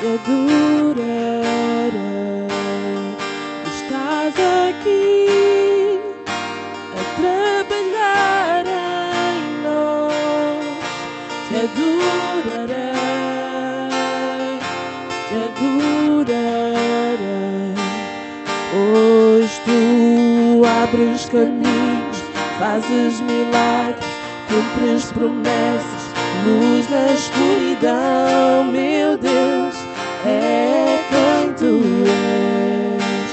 te adorarei. Estás aqui a trabalhar em nós, te adorarei, te adorarei. Pois tu abres caminhos, fazes milagres, cumpres promessas, luz na escuridão, meu Deus, é quem tu és.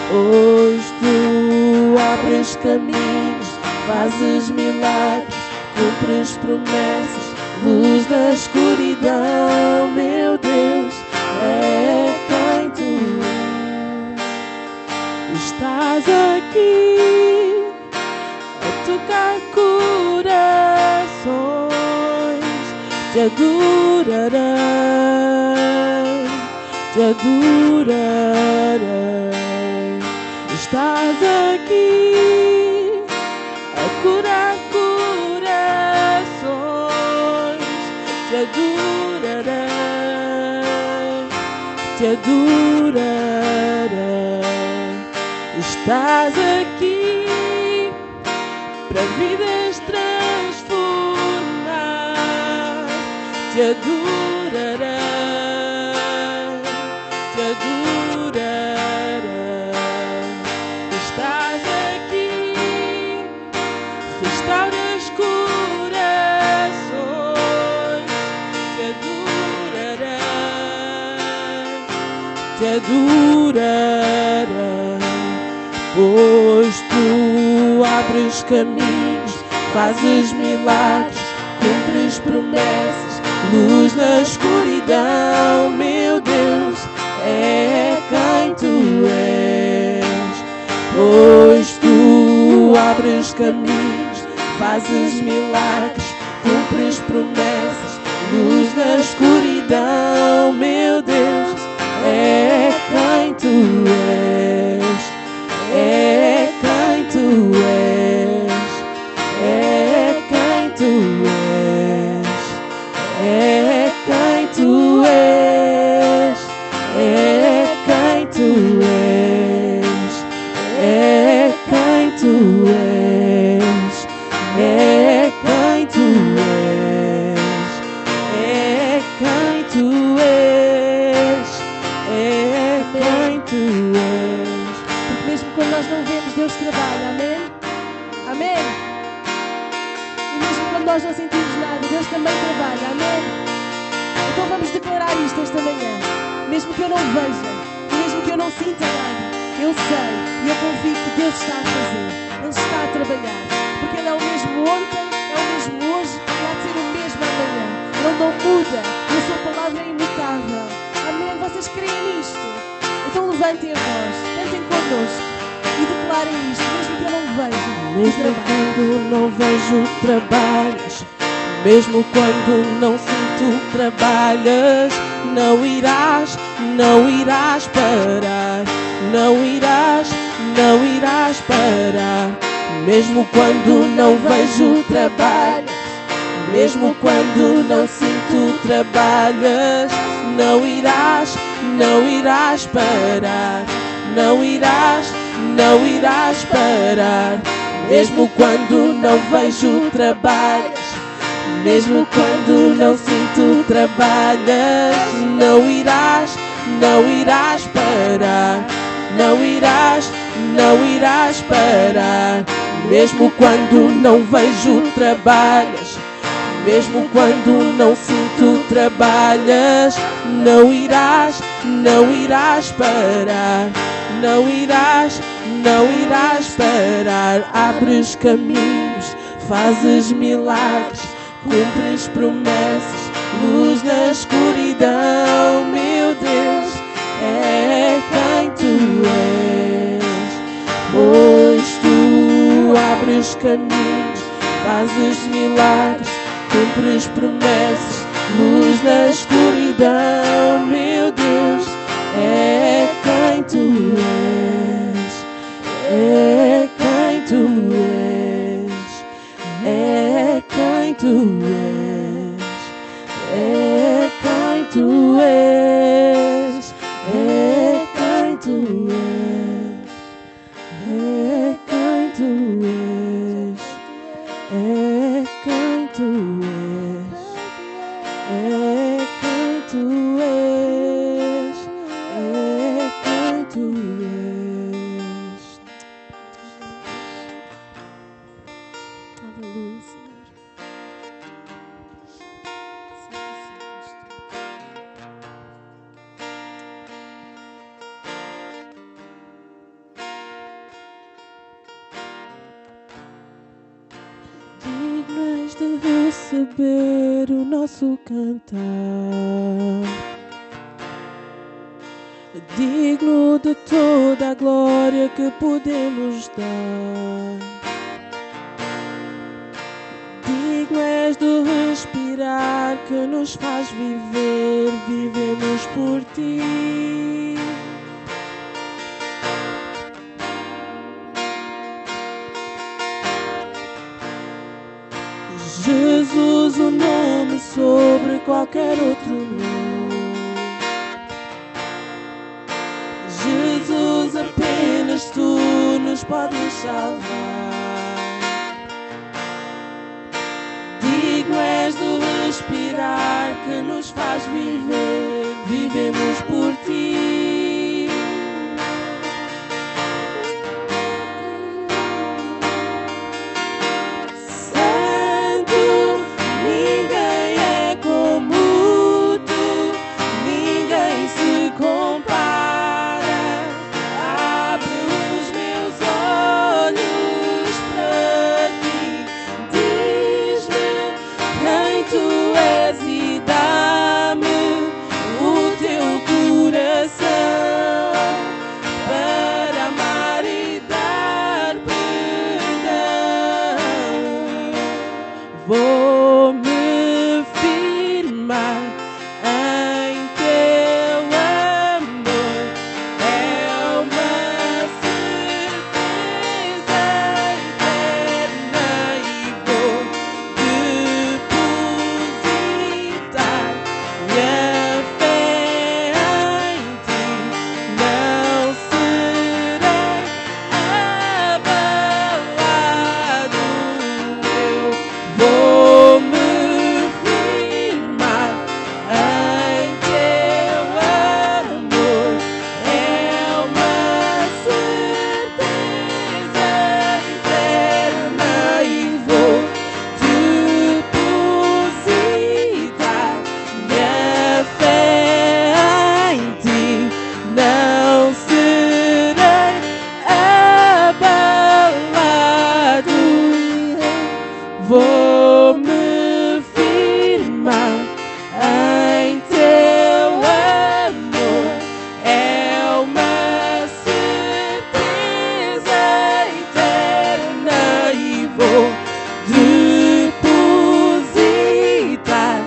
Pois tu abres caminhos, fazes milagres, cumpres promessas, luz na escuridão, meu Deus, é quem tu és. Estás aqui a tocar corações, te adorarei, te adorarei. Estás aqui a curar corações, te adorarei, te adorarei. Estás aqui para vidas transformar, te adorarei, te adorarei. Estás aqui, restauras corações, te adorarei, te adorarei. Pois tu abres caminhos, fazes milagres, cumpres promessas, luz na escuridão, meu Deus, é quem tu és. Pois tu abres caminhos, fazes milagres, cumpres promessas, luz na escuridão, meu Deus, é quem tu és. É quem tu és, é quem tu és, é quem tu és, é quem tu és, é quem tu és, é quem tu és, é quem tu és, é quem tu és. Mesmo quando nós não vemos, Deus trabalha, amém? Amém? E mesmo quando nós não sentimos nada, Deus também trabalha, amém? Então vamos declarar isto esta manhã. Mesmo que eu não veja, mesmo que eu não sinta nada, eu sei e eu confio que Deus está a fazer, Ele está a trabalhar, porque Ele é o mesmo ontem, é o mesmo hoje e há de ser o mesmo amanhã. Ele não muda e a sua palavra é imutável, amém? Vocês creem nisto? Então levantem a voz, cantem connosco e declarem isto, mesmo que eu não veja. Mesmo quando não vejo, trabalhas. Mesmo quando não sinto, trabalhas. Não irás parar. Não irás parar. Mesmo quando não vejo, trabalhas. Mesmo quando não sinto, trabalhas. Não irás parar. Não irás parar. Mesmo quando não vejo, trabalhas. Mesmo quando não sinto, trabalhas. Não irás parar. Não irás parar. Mesmo quando não vejo, trabalhas. Mesmo quando não sinto, trabalhas. Não irás parar. Não irás parar. Abres caminhos, fazes milagres, cumpres promessas, luz na escuridão, meu Deus, é quem tu és. Pois tu abres caminhos, fazes milagres, cumpres promessas, luz na escuridão, meu Deus, é quem tu és, é quem tu és, é quem tu és. receber o nosso cantar. Digno de toda a glória que podemos dar. Digno és do respirar que nos faz viver, vivemos por ti. Jesus, o nome sobre qualquer outro nome. Jesus, apenas tu nos podes salvar. Digno és do respirar que nos faz viver, vivemos por ti. Santo, ninguém é como tu, ninguém se compara. Abre os meus olhos para ti, diz-me quem tu és e dá-me o teu coração para amar e dar perdão. Vou-me firmar em teu amor, é uma certeza eterna e vou depositar minha fé em ti, não serei abalado. Eu vou-me firmar em teu amor, é uma certeza eterna e vou depositar minha fé em ti, não serei abalado. Vou-me firmar em teu amor, é uma certeza eterna e vou depositar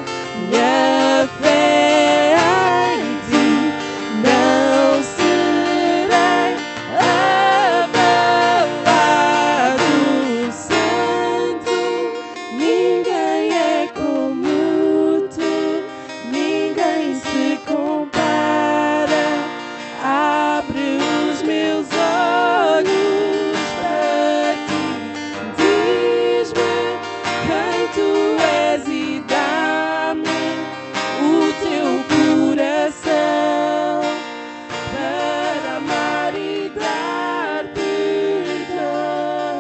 minha fé em ti, não serei abalado. Santo, ninguém é como tu, ninguém se compara. Abre os meus olhos para ti, diz-me quem tu és e dá-me o teu coração para amar e dar perdão.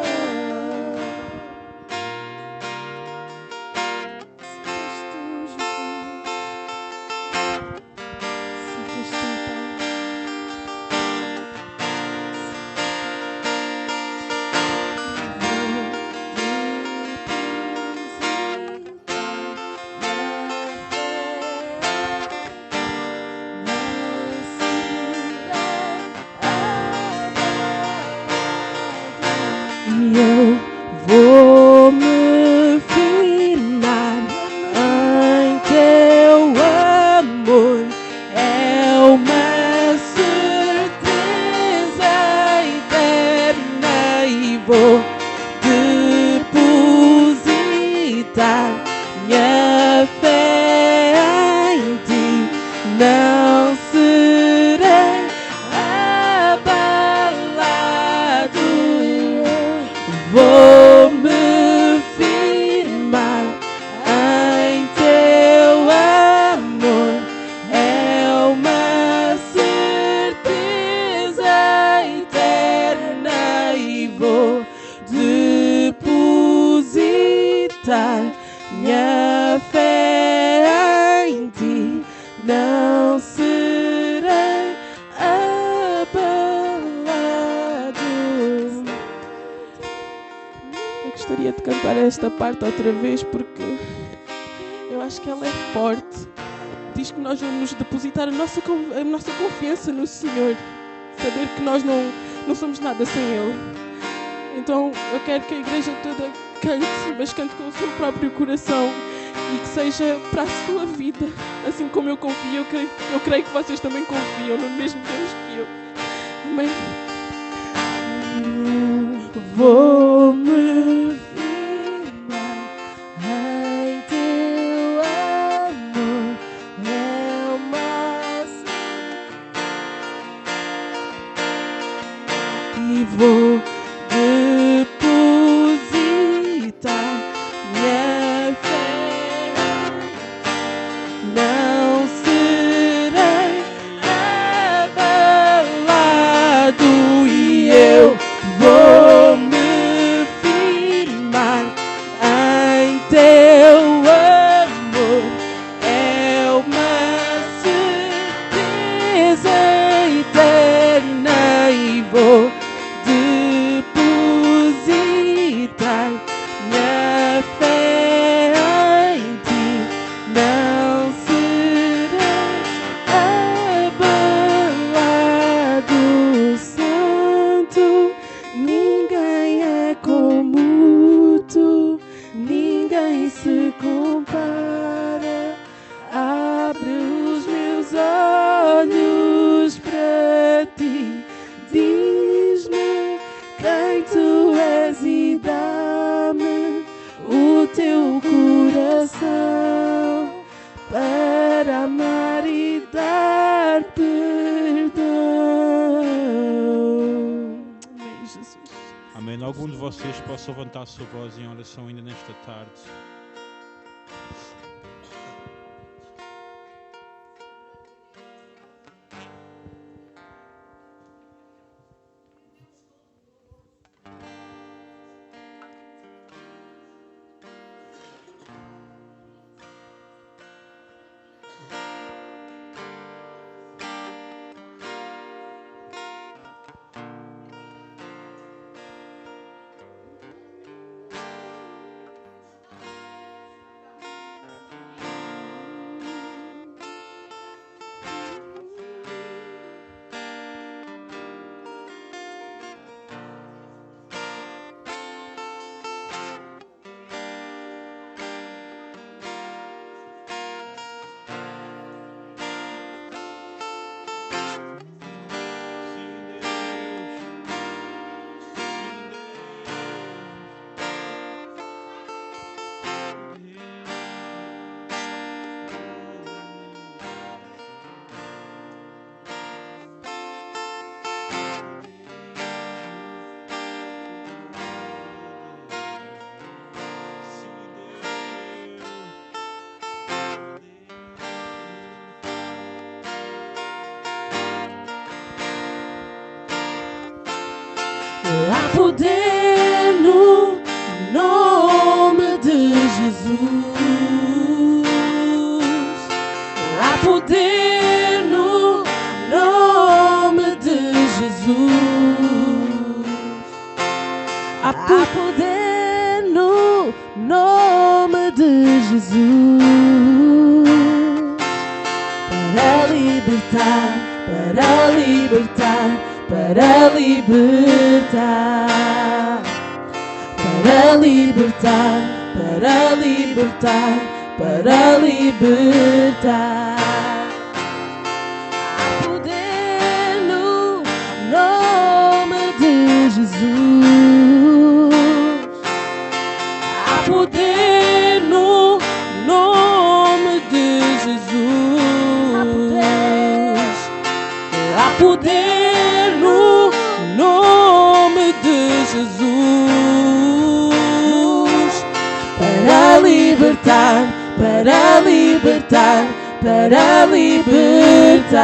E eu vou-me firmar em teu amor, é uma certeza eterna e vou depositar minha fé em ti, não serei abalado. Vou-me firmar em teu amor, é uma certeza eterna e vou depositar minha fé em ti, não serei abalado. Eu gostaria de cantar esta parte outra vez porque acho que ela é forte. Diz que nós vamos depositar a nossa confiança no Senhor. Saber que nós não somos nada sem Ele. Então eu quero que a igreja toda cante, mas cante com o seu próprio coração. E que seja para a sua vida. Assim como eu confio, eu creio que vocês também confiam no mesmo Deus que eu. Amém. Vou me firmar em teu amor, é uma e vou depositar minha fé. Não serei abalado e eu vou me firmar em teu amor. É uma certeza eterna e vou depositar minha fé em ti. Não serei abalado, Santo. Ninguém é como tu, ninguém se compara. Abre os meus olhos para ti, diz-me quem tu és e dá-me o teu coração para amar e dar perdão. Amém, Jesus. Amém. Algum de vocês possa levantar a sua voz em oração ainda nesta tarde. Há poder no nome de Jesus. Há poder no nome de Jesus. Há poder no nome de Jesus para libertar, para libertar, para libertar, para libertar, para libertar, para libertar. Há poder no nome de Jesus. Há poder no nome de Jesus. Há poder no nome de Jesus para libertar, para libertar, para libertar,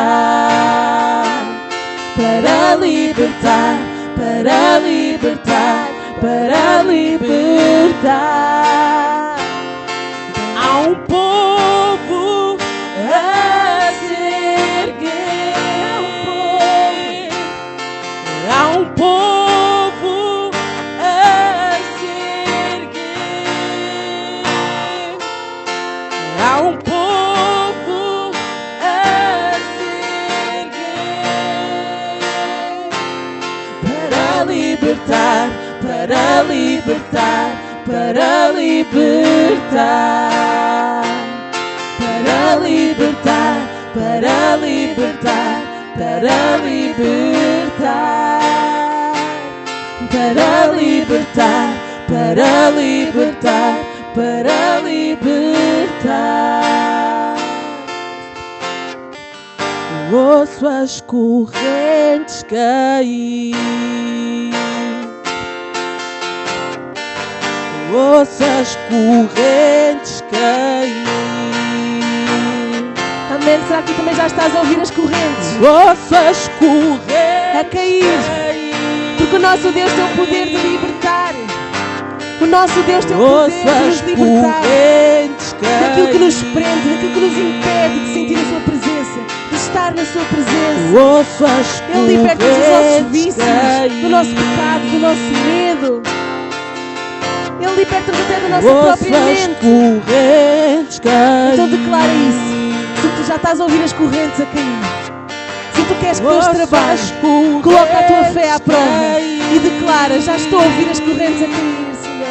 para libertar, para libertar, para libertar. Há um povo a se erguer, há um povo a se erguer, há para libertar, para libertar, para libertar, para libertar, para libertar, para libertar, para libertar, para libertar. Ouço as correntes cair, ouço as correntes cair. Amém. Será que tu também já estás a ouvir as correntes Ouço as correntes a cair? Porque o nosso Deus tem o poder de libertar. O nosso Deus tem o poder de nos libertar daquilo que nos prende, daquilo que nos impede de sentir a sua presença, de estar na sua presença. Ele liberta-nos dos nossos vícios, do nosso pecado, do nosso medo. Ele liberta-nos até da nossa própria mente. Então declara isso. Se tu já estás a ouvir as correntes a cair, se tu queres que Deus trabalhe, coloca a tua fé à prova e declara: já estou a ouvir as correntes a cair, Senhor.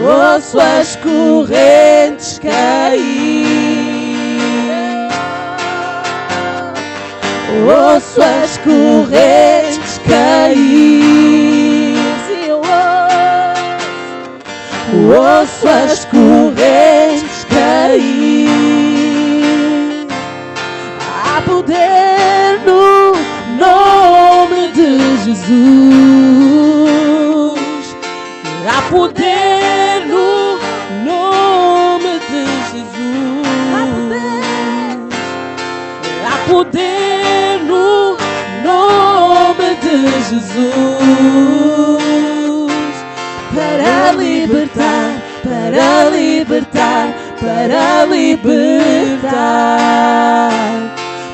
Ouço as correntes cair, ouço as correntes cair, Sim, eu ouço as correntes cair. Há poder no nome de Jesus. Há poder no nome de Jesus. Há poder no nome de Jesus. Para libertar, para libertar, para libertar,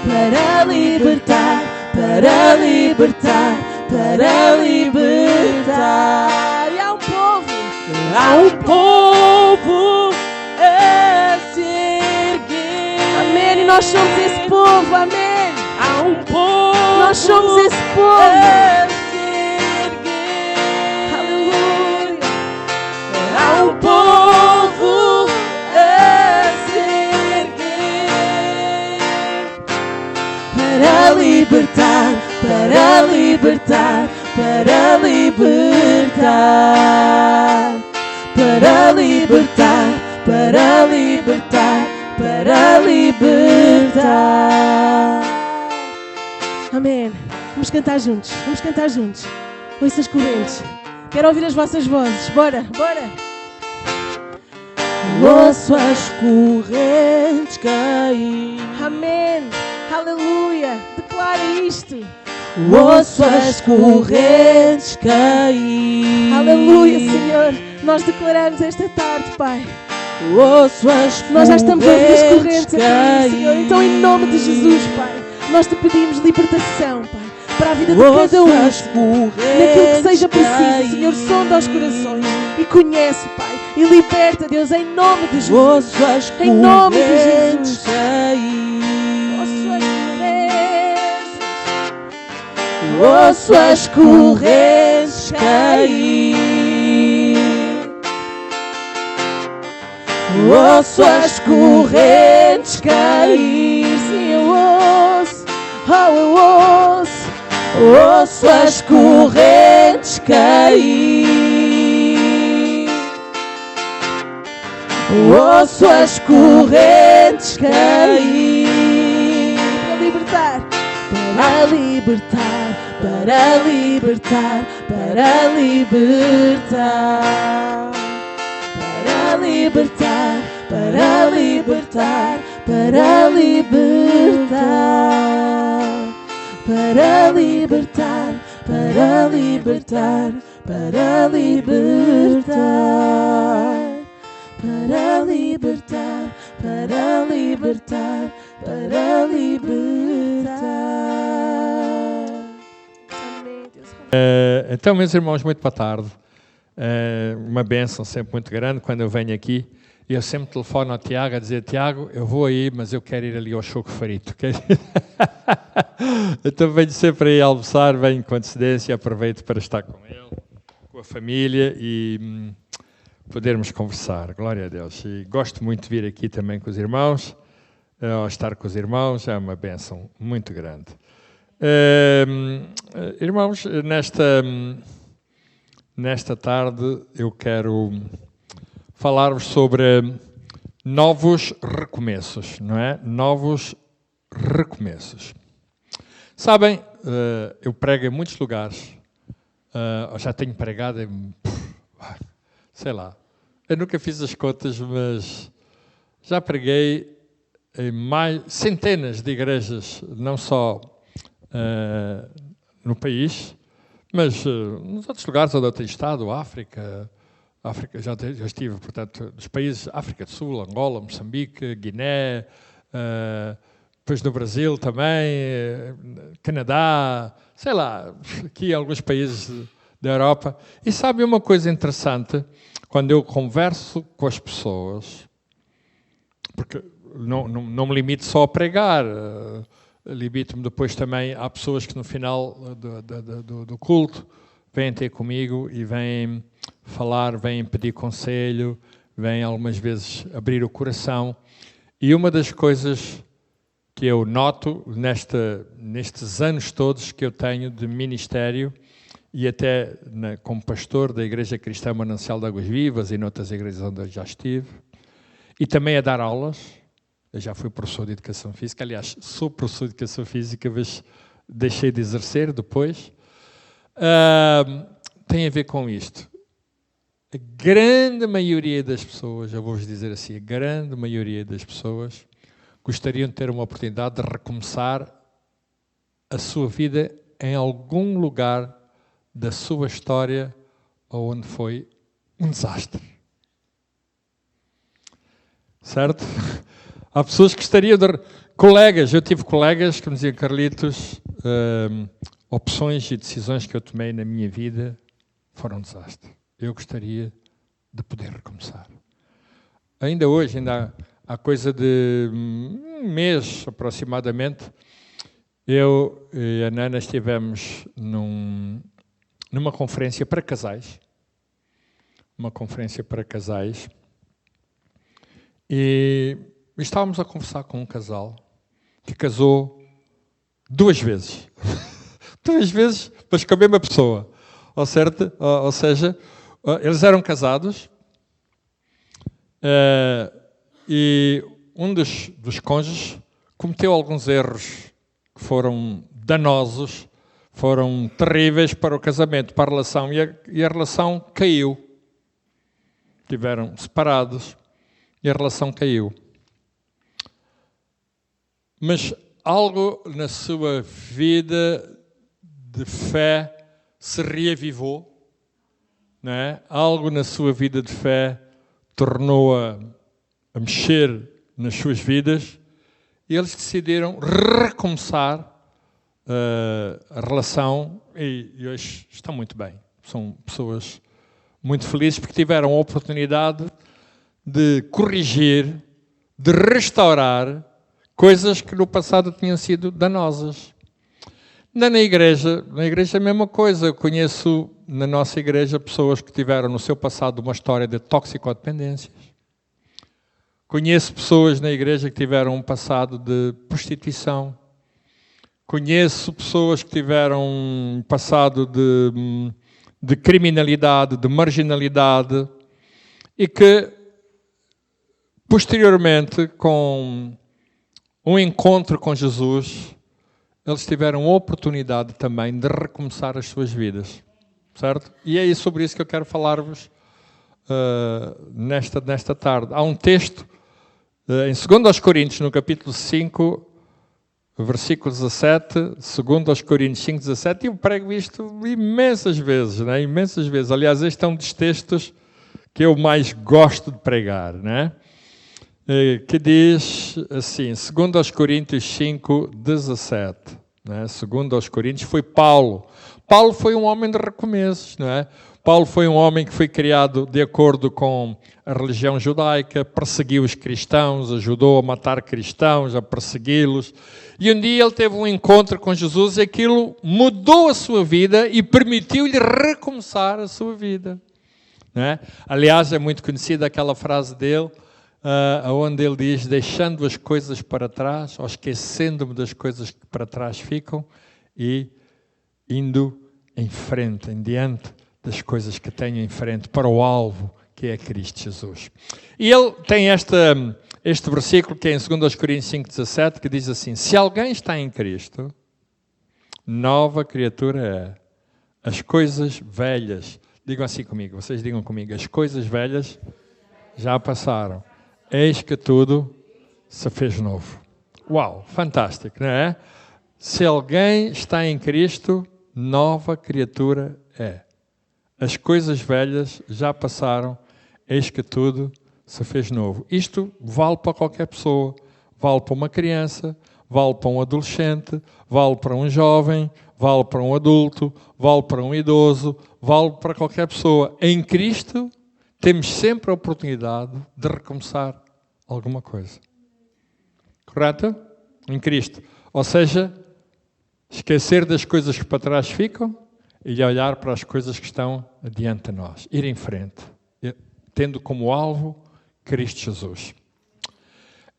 para libertar, para libertar, para libertar. E há um povo a se erguer. Amém. E nós somos esse povo. Amém. Há um povo Nós somos esse povo. a se erguer. Aleluia. Há um povo a se erguer. Para libertar, para libertar, para libertar, para libertar, para libertar, para libertar. Amém. Vamos cantar juntos. Vamos cantar juntos. Ouça as correntes. Quero ouvir as vossas vozes. Bora, bora. Ouço as correntes cair, Amém. Aleluia. Declara isto. ouço as correntes cair. Aleluia, Senhor. Nós declaramos esta tarde, Pai. Ouço as Nós já estamos a ouvir as correntes correntes a cair, Senhor. Então, em nome de Jesus, Pai, nós te pedimos libertação, Pai, para a vida de cada um. Naquilo que seja preciso, Senhor, sonda os corações e conhece, Pai, e liberta, Deus, em nome de Jesus. Ouço as Em nome de correntes Jesus. cair. Ouço as Ouço as correntes correntes cair. Ouço as correntes cair. Sim, eu ouço. Oh, eu ouço. Ouço as correntes cair. Ouço as correntes cair. Para libertar. Para libertar, para libertar, para libertar, para libertar, para libertar, para libertar, para libertar, para libertar, para libertar, para libertar, para libertar, para libertar. Amém, Deus. Então, meus irmãos, muito boa tarde. Uma bênção sempre muito grande quando eu venho aqui. E eu sempre telefono ao Tiago a dizer: Tiago, eu vou aí, mas eu quero ir ali ao Choco Frito. Então venho sempre aí almoçar, venho com antecedência, aproveito para estar com ele. tua família e podermos conversar. Glória a Deus. E gosto muito de vir aqui também com os irmãos. Ao estar com os irmãos é uma bênção muito grande. Irmãos, nesta tarde eu quero falar-vos sobre novos recomeços, não é? Novos recomeços. Sabem, eu prego em muitos lugares. Eu já tenho pregado em... sei lá. Eu nunca fiz as contas, mas já preguei em centenas de igrejas, não só no país, mas nos outros lugares onde eu tenho estado, África já estive, portanto, nos países África do Sul, Angola, Moçambique, Guiné, depois no Brasil também, Canadá, sei lá, aqui alguns países da Europa. E sabe uma coisa interessante? Quando eu converso com as pessoas, porque não me limito só a pregar, limito-me depois também, há pessoas que no final do culto vêm ter comigo e vêm falar, vêm pedir conselho, vêm algumas vezes abrir o coração. E uma das coisas que eu noto nestes anos todos que eu tenho de ministério, e até como pastor da Igreja Cristã Manancial de Águas Vivas e noutras igrejas onde eu já estive, e também a dar aulas. Eu já fui professor de Educação Física, aliás, sou professor de Educação Física, mas deixei de exercer depois. Tem a ver com isto. A grande maioria das pessoas, eu vou-vos dizer assim, a grande maioria das pessoas gostariam de ter uma oportunidade de recomeçar a sua vida em algum lugar da sua história onde foi um desastre. Certo? Há pessoas que gostariam de... Colegas, eu tive colegas que me diziam, Carlitos, opções e decisões que eu tomei na minha vida foram um desastre. Eu gostaria de poder recomeçar. Ainda hoje, há coisa de um mês aproximadamente, eu e a Nana estivemos numa conferência para casais. Uma conferência para casais. E estávamos a conversar com um casal que casou 2 vezes. 2 vezes, mas com a mesma pessoa. Ou seja, eles eram casados e um dos cônjuges cometeu alguns erros que foram danosos, foram terríveis para o casamento, para a relação, e a relação caiu. Estiveram separados e a relação caiu. Mas algo na sua vida de fé se reavivou, não é? Algo na sua vida de fé tornou-a mexer nas suas vidas e eles decidiram recomeçar a relação e hoje estão muito bem. São pessoas muito felizes porque tiveram a oportunidade de corrigir, de restaurar coisas que no passado tinham sido danosas. Na igreja é a mesma coisa. Eu conheço na nossa igreja pessoas que tiveram no seu passado uma história de toxicodependências. Conheço pessoas na igreja que tiveram um passado de prostituição. Conheço pessoas que tiveram um passado de criminalidade, de marginalidade, e que, posteriormente, com um encontro com Jesus, eles tiveram a oportunidade também de recomeçar as suas vidas. Certo? E é sobre isso que eu quero falar-vos nesta tarde. Há um texto em 2 Coríntios, no capítulo 5, versículo 17, 2 Coríntios 5, 17, e eu prego isto imensas vezes, né? Imensas vezes. Aliás, este é um dos textos que eu mais gosto de pregar, né? Que diz assim, 2 Coríntios 5, 17. Né? 2 Coríntios foi Paulo. Paulo foi um homem de recomeços, não é? Paulo foi um homem que foi criado de acordo com a religião judaica, perseguiu os cristãos, ajudou a matar cristãos, a persegui-los. E um dia ele teve um encontro com Jesus e aquilo mudou a sua vida e permitiu-lhe recomeçar a sua vida. Não é? Aliás, é muito conhecida aquela frase dele, onde ele diz, deixando as coisas para trás, ou esquecendo-me das coisas que para trás ficam, e indo em frente, em diante das coisas que tenho em frente, para o alvo, que é Cristo Jesus. E ele tem este versículo, que é em 2 Coríntios 5,17, que diz assim, se alguém está em Cristo, nova criatura é. As coisas velhas, digam assim comigo, vocês digam comigo, as coisas velhas já passaram. Eis que tudo se fez novo. Uau, fantástico, não é? Se alguém está em Cristo, nova criatura é. As coisas velhas já passaram, eis que tudo se fez novo. Isto vale para qualquer pessoa, vale para uma criança, vale para um adolescente, vale para um jovem, vale para um adulto, vale para um idoso, vale para qualquer pessoa. Em Cristo temos sempre a oportunidade de recomeçar alguma coisa. Correto? Em Cristo. Ou seja, esquecer das coisas que para trás ficam e olhar para as coisas que estão adiante de nós. Ir em frente, tendo como alvo Cristo Jesus.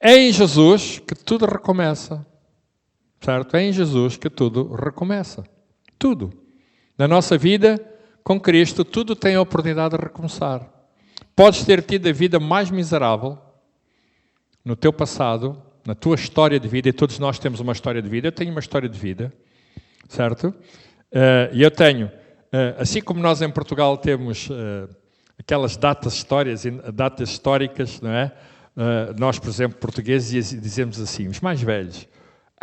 É em Jesus que tudo recomeça. Certo? É em Jesus que tudo recomeça. Tudo. Na nossa vida, com Cristo, tudo tem a oportunidade de recomeçar. Podes ter tido a vida mais miserável no teu passado, na tua história de vida, e todos nós temos uma história de vida. Eu tenho uma história de vida, certo? E eu tenho, assim como nós em Portugal temos aquelas datas históricas, não é? Nós, por exemplo, portugueses, dizemos assim, os mais velhos,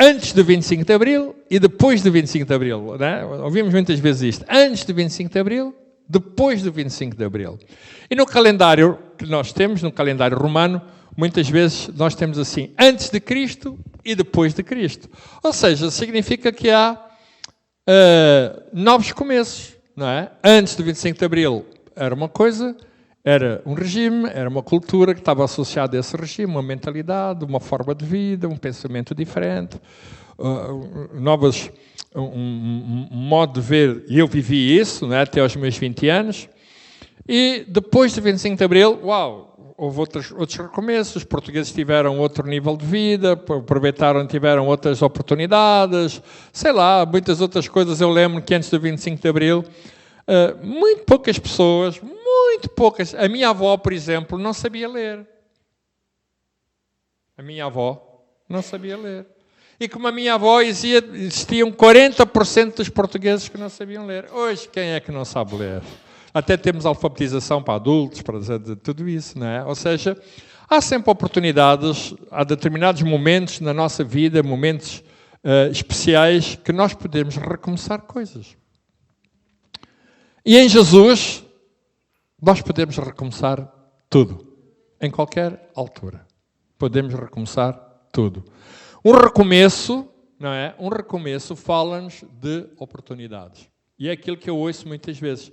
antes do 25 de Abril e depois do 25 de Abril. Não é? Ouvimos muitas vezes isto, antes do 25 de Abril, depois do 25 de Abril. E no calendário que nós temos, no calendário romano, muitas vezes nós temos assim, antes de Cristo e depois de Cristo. Ou seja, significa que há novos começos, não é? Antes do 25 de Abril era uma coisa, era um regime, era uma cultura que estava associada a esse regime, uma mentalidade, uma forma de vida, um pensamento diferente, um modo de ver, e eu vivi isso, não é? Até aos meus 20 anos, e depois do 25 de Abril, uau, houve outros recomeços, os portugueses tiveram outro nível de vida, aproveitaram, tiveram outras oportunidades, sei lá, muitas outras coisas. Eu lembro que antes do 25 de Abril, muito poucas pessoas, a minha avó, por exemplo, não sabia ler. A minha avó não sabia ler. E como a minha avó dizia, existiam 40% dos portugueses que não sabiam ler. Hoje, quem é que não sabe ler? Até temos alfabetização para adultos, para tudo isso, não é? Ou seja, há sempre oportunidades, há determinados momentos na nossa vida, momentos especiais, que nós podemos recomeçar coisas. E em Jesus, nós podemos recomeçar tudo, em qualquer altura. Podemos recomeçar tudo. Um recomeço, não é? Um recomeço fala-nos de oportunidades. E é aquilo que eu ouço muitas vezes.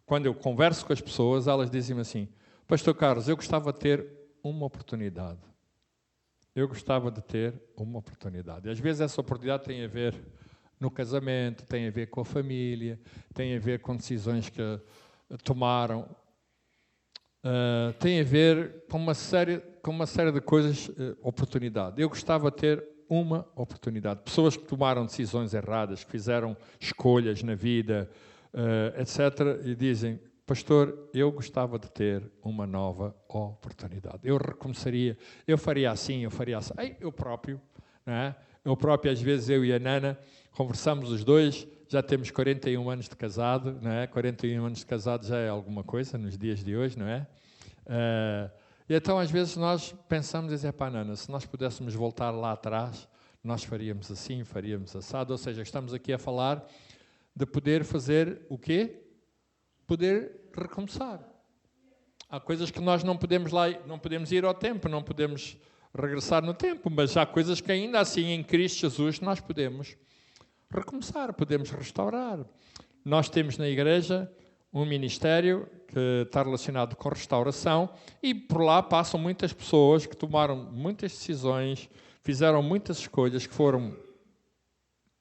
Quando eu converso com as pessoas, elas dizem-me assim, Pastor Carlos, eu gostava de ter uma oportunidade. Eu gostava de ter uma oportunidade. E às vezes essa oportunidade tem a ver no casamento, tem a ver com a família, tem a ver com decisões que tomaram, tem a ver com uma série de coisas, oportunidade. Eu gostava de ter uma oportunidade. Pessoas que tomaram decisões erradas, que fizeram escolhas na vida, etc. E dizem, pastor, eu gostava de ter uma nova oportunidade. Eu recomeçaria, eu faria assim. Eu próprio, não é? Eu próprio, às vezes, eu e a Nana, conversamos os dois, já temos 41 anos de casado, não é? 41 anos de casado já é alguma coisa nos dias de hoje, não é? E então, às vezes, nós pensamos e dizemos, pá, Nana, se nós pudéssemos voltar lá atrás, nós faríamos assim, faríamos assado. Ou seja, estamos aqui a falar de poder fazer o quê? Poder recomeçar. Há coisas que nós não podemos ir ao tempo, não podemos regressar no tempo, mas há coisas que ainda assim em Cristo Jesus nós podemos recomeçar, podemos restaurar. Nós temos na igreja um ministério que está relacionado com restauração e por lá passam muitas pessoas que tomaram muitas decisões, fizeram muitas escolhas que foram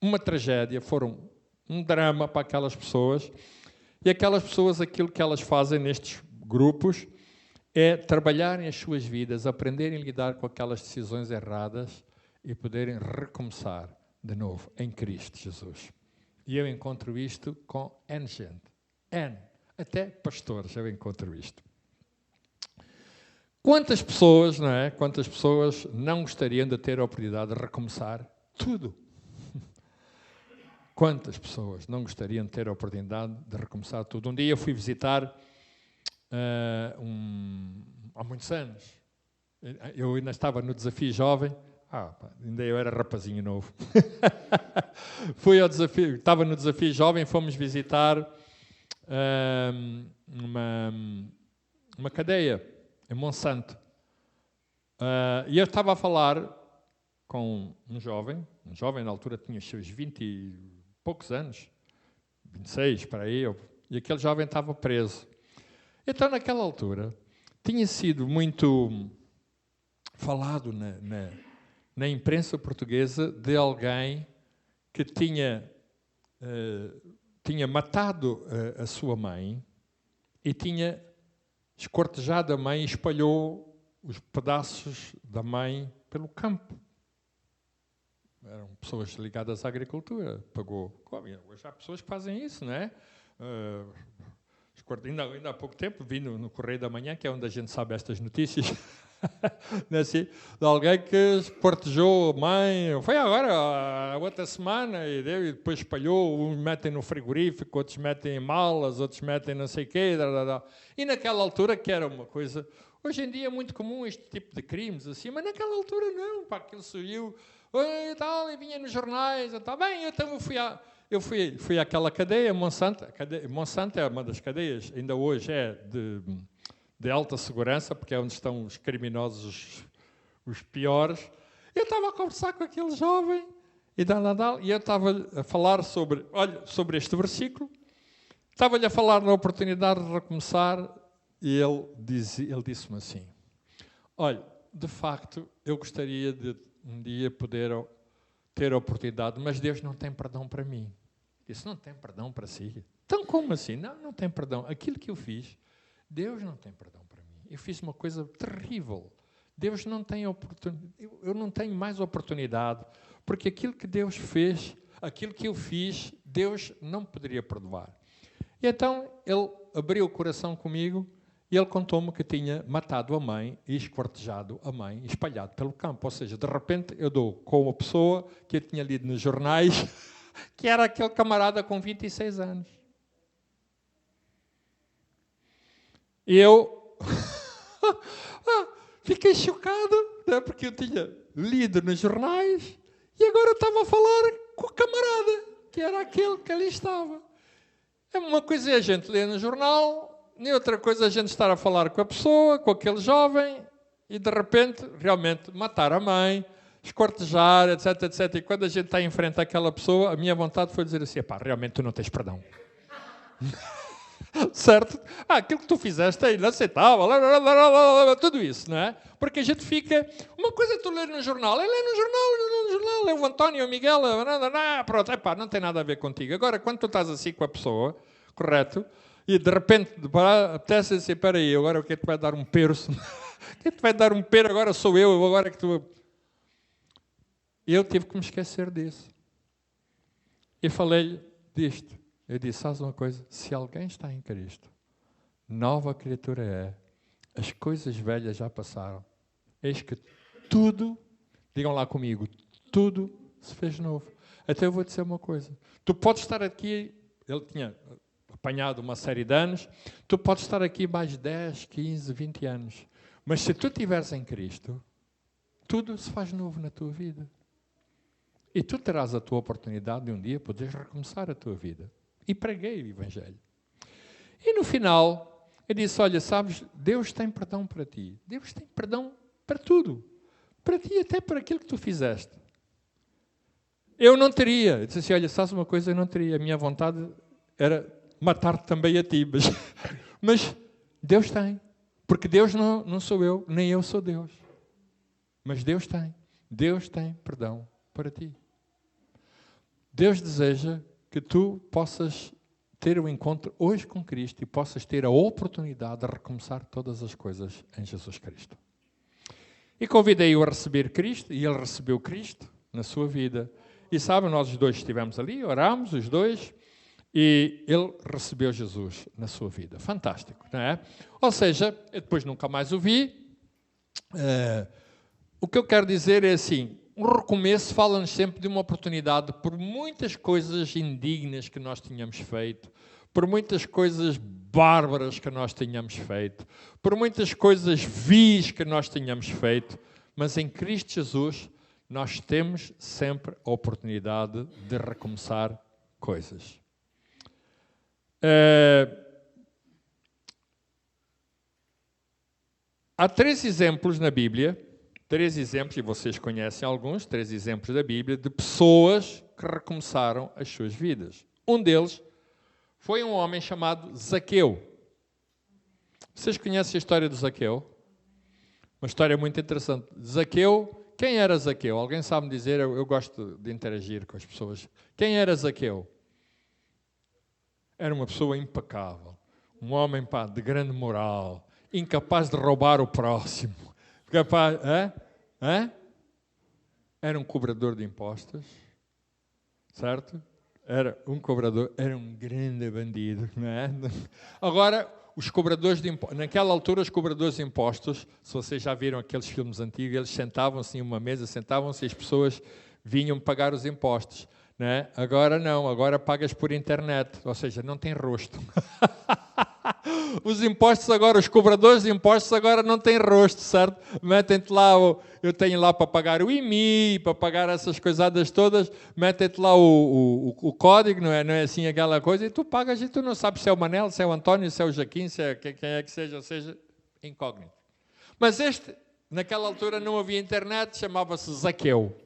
uma tragédia, foram um drama para aquelas pessoas. E aquelas pessoas, aquilo que elas fazem nestes grupos é trabalharem as suas vidas, aprenderem a lidar com aquelas decisões erradas e poderem recomeçar de novo em Cristo Jesus. E eu encontro isto com N gente. N. Até pastores eu encontro isto. Quantas pessoas, não é? Quantas pessoas não gostariam de ter a oportunidade de recomeçar tudo? Quantas pessoas não gostariam de ter a oportunidade de recomeçar tudo? Um dia eu fui visitar, há muitos anos, eu ainda estava no Desafio Jovem, ainda eu era rapazinho novo. Fui ao desafio, estava no Desafio Jovem, fomos visitar uma cadeia em Monsanto. E eu estava a falar com um jovem na altura tinha os seus 20 e poucos anos, 26, para aí, e aquele jovem estava preso. Então, naquela altura, tinha sido muito falado na imprensa portuguesa de alguém que tinha matado a sua mãe e tinha esquartejado a mãe e espalhou os pedaços da mãe pelo campo. Eram pessoas ligadas à agricultura. Pagou. Hoje há pessoas que fazem isso, não é? Ainda há pouco tempo vi no Correio da Manhã, que é onde a gente sabe estas notícias, assim, de alguém que esquartejou a mãe. Foi agora, outra semana, e depois espalhou. Uns metem no frigorífico, outros metem em malas, outros metem não sei o quê. E naquela altura, que era uma coisa... Hoje em dia é muito comum este tipo de crimes, assim, mas naquela altura não, aquilo surgiu... E vinha nos jornais, então eu fui àquela cadeia, Monsanto. Monsanto é uma das cadeias, ainda hoje é de alta segurança, porque é onde estão os criminosos, os piores. Eu estava a conversar com aquele jovem, e eu estava a falar sobre este versículo, estava-lhe a falar na oportunidade de recomeçar, e ele disse-me assim, olha, de facto, eu gostaria de um dia poder ter a oportunidade, mas Deus não tem perdão para mim. Disse, não tem perdão para si? Então como assim? Não tem perdão. Aquilo que eu fiz, Deus não tem perdão para mim. Eu fiz uma coisa terrível. Deus não tem oportunidade. Eu não tenho mais oportunidade, porque aquilo que Deus fez, aquilo que eu fiz, Deus não poderia perdoar. E então ele abriu o coração comigo, e ele contou-me que tinha matado a mãe e esquartejado a mãe, espalhado pelo campo. Ou seja, de repente eu dou com uma pessoa que eu tinha lido nos jornais, que era aquele camarada com 26 anos. E eu fiquei chocado, né, porque eu tinha lido nos jornais e agora estava a falar com o camarada, que era aquele que ali estava. É uma coisa é a gente ler no jornal... E outra coisa a gente estar a falar com a pessoa, com aquele jovem, e de repente, realmente, matar a mãe, esquartejar, etc, etc. E quando a gente está em frente àquela pessoa, a minha vontade foi dizer assim, realmente tu não tens perdão. Certo? Aquilo que tu fizeste é inaceitável, tudo isso, não é? Porque a gente fica... Uma coisa é tu ler no jornal, lê no jornal, lê o António, o Miguel, pronto, não tem nada a ver contigo. Agora, quando tu estás assim com a pessoa, correto? E de repente, apetece dizer, espera aí, agora o que é que te vai dar um perço? O que é que te vai dar um perço? Agora sou eu, agora que tu... E eu tive que me esquecer disso. E falei-lhe disto. Eu disse, sabes uma coisa? Se alguém está em Cristo, nova criatura é. As coisas velhas já passaram. Eis que tudo, digam lá comigo, tudo se fez novo. Até eu vou dizer uma coisa. Tu podes estar aqui, ele tinha... apanhado uma série de anos, tu podes estar aqui mais 10, 15, 20 anos. Mas se tu estiveres em Cristo, tudo se faz novo na tua vida. E tu terás a tua oportunidade de um dia poderes recomeçar a tua vida. E preguei o Evangelho. E no final, eu disse, olha, sabes, Deus tem perdão para ti. Deus tem perdão para tudo. Para ti até para aquilo que tu fizeste. Eu não teria. Eu disse assim, olha, sabes uma coisa, eu não teria. A minha vontade era matar-te também a ti. Mas Deus tem. Porque Deus não sou eu, nem eu sou Deus. Mas Deus tem. Deus tem perdão para ti. Deus deseja que tu possas ter um encontro hoje com Cristo e possas ter a oportunidade de recomeçar todas as coisas em Jesus Cristo. E convidei-o a receber Cristo, e ele recebeu Cristo na sua vida. E sabe, nós os dois estivemos ali, orámos os dois, e ele recebeu Jesus na sua vida. Fantástico, não é? Ou seja, eu depois nunca mais o vi. O que eu quero dizer é assim, um recomeço fala-nos sempre de uma oportunidade por muitas coisas indignas que nós tínhamos feito, por muitas coisas bárbaras que nós tínhamos feito, por muitas coisas vis que nós tínhamos feito, mas em Cristo Jesus nós temos sempre a oportunidade de recomeçar coisas. Há 3 exemplos na Bíblia, 3 exemplos, e vocês conhecem alguns, 3 exemplos da Bíblia, de pessoas que recomeçaram as suas vidas. Um deles foi um homem chamado Zaqueu. Vocês conhecem a história de Zaqueu? Uma história muito interessante. Zaqueu, quem era Zaqueu? Alguém sabe me dizer? Eu gosto de interagir com as pessoas. Quem era Zaqueu? Era uma pessoa impecável, um homem de grande moral, incapaz de roubar o próximo. Capaz, Era um cobrador de impostos, certo? Era um cobrador, era um grande bandido, não é? Agora, os cobradores de impostos, naquela altura os cobradores de impostos, se vocês já viram aqueles filmes antigos, eles sentavam-se em uma mesa, sentavam-se e as pessoas vinham pagar os impostos. Né? Agora não, agora pagas por internet, ou seja, não tem rosto. Os impostos agora, os cobradores de impostos agora não têm rosto, certo? Metem-te lá, eu tenho lá para pagar o IMI, para pagar essas coisadas todas, metem-te lá o código, não é assim aquela coisa, e tu pagas e tu não sabes se é o Manel, se é o António, se é o Jaquim, se é quem é que seja, ou seja, incógnito. Mas naquela altura não havia internet, chamava-se Zaqueu.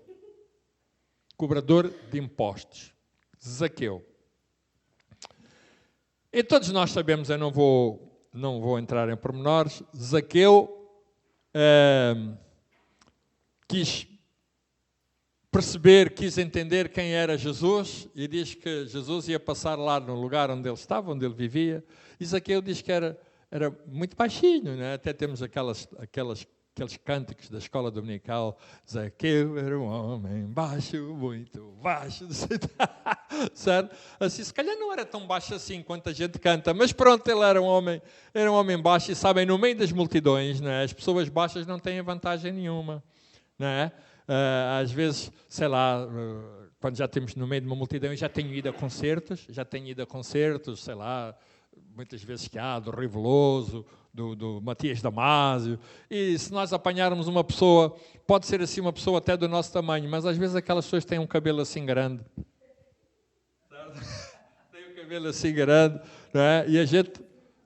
Cobrador de impostos, Zaqueu. E todos nós sabemos, eu não vou entrar em pormenores, Zaqueu quis perceber, quis entender quem era Jesus, e diz que Jesus ia passar lá no lugar onde ele estava, onde ele vivia, e Zaqueu diz que era muito baixinho, né? Até temos aqueles cânticos da escola dominical, Zaqueu era um homem baixo, muito baixo, certo? Assim, se calhar não era tão baixo assim quanto a gente canta, mas pronto, ele era um homem baixo, e sabem, no meio das multidões, né, as pessoas baixas não têm vantagem nenhuma, né? Às vezes, sei lá, quando já temos no meio de uma multidão, eu já tenho ido a concertos, sei lá, muitas vezes que há, do Rui Veloso, do Matias Damasio, e se nós apanharmos uma pessoa, pode ser assim uma pessoa até do nosso tamanho, mas às vezes aquelas pessoas têm um cabelo assim grande, tem um cabelo assim grande, não é? E a gente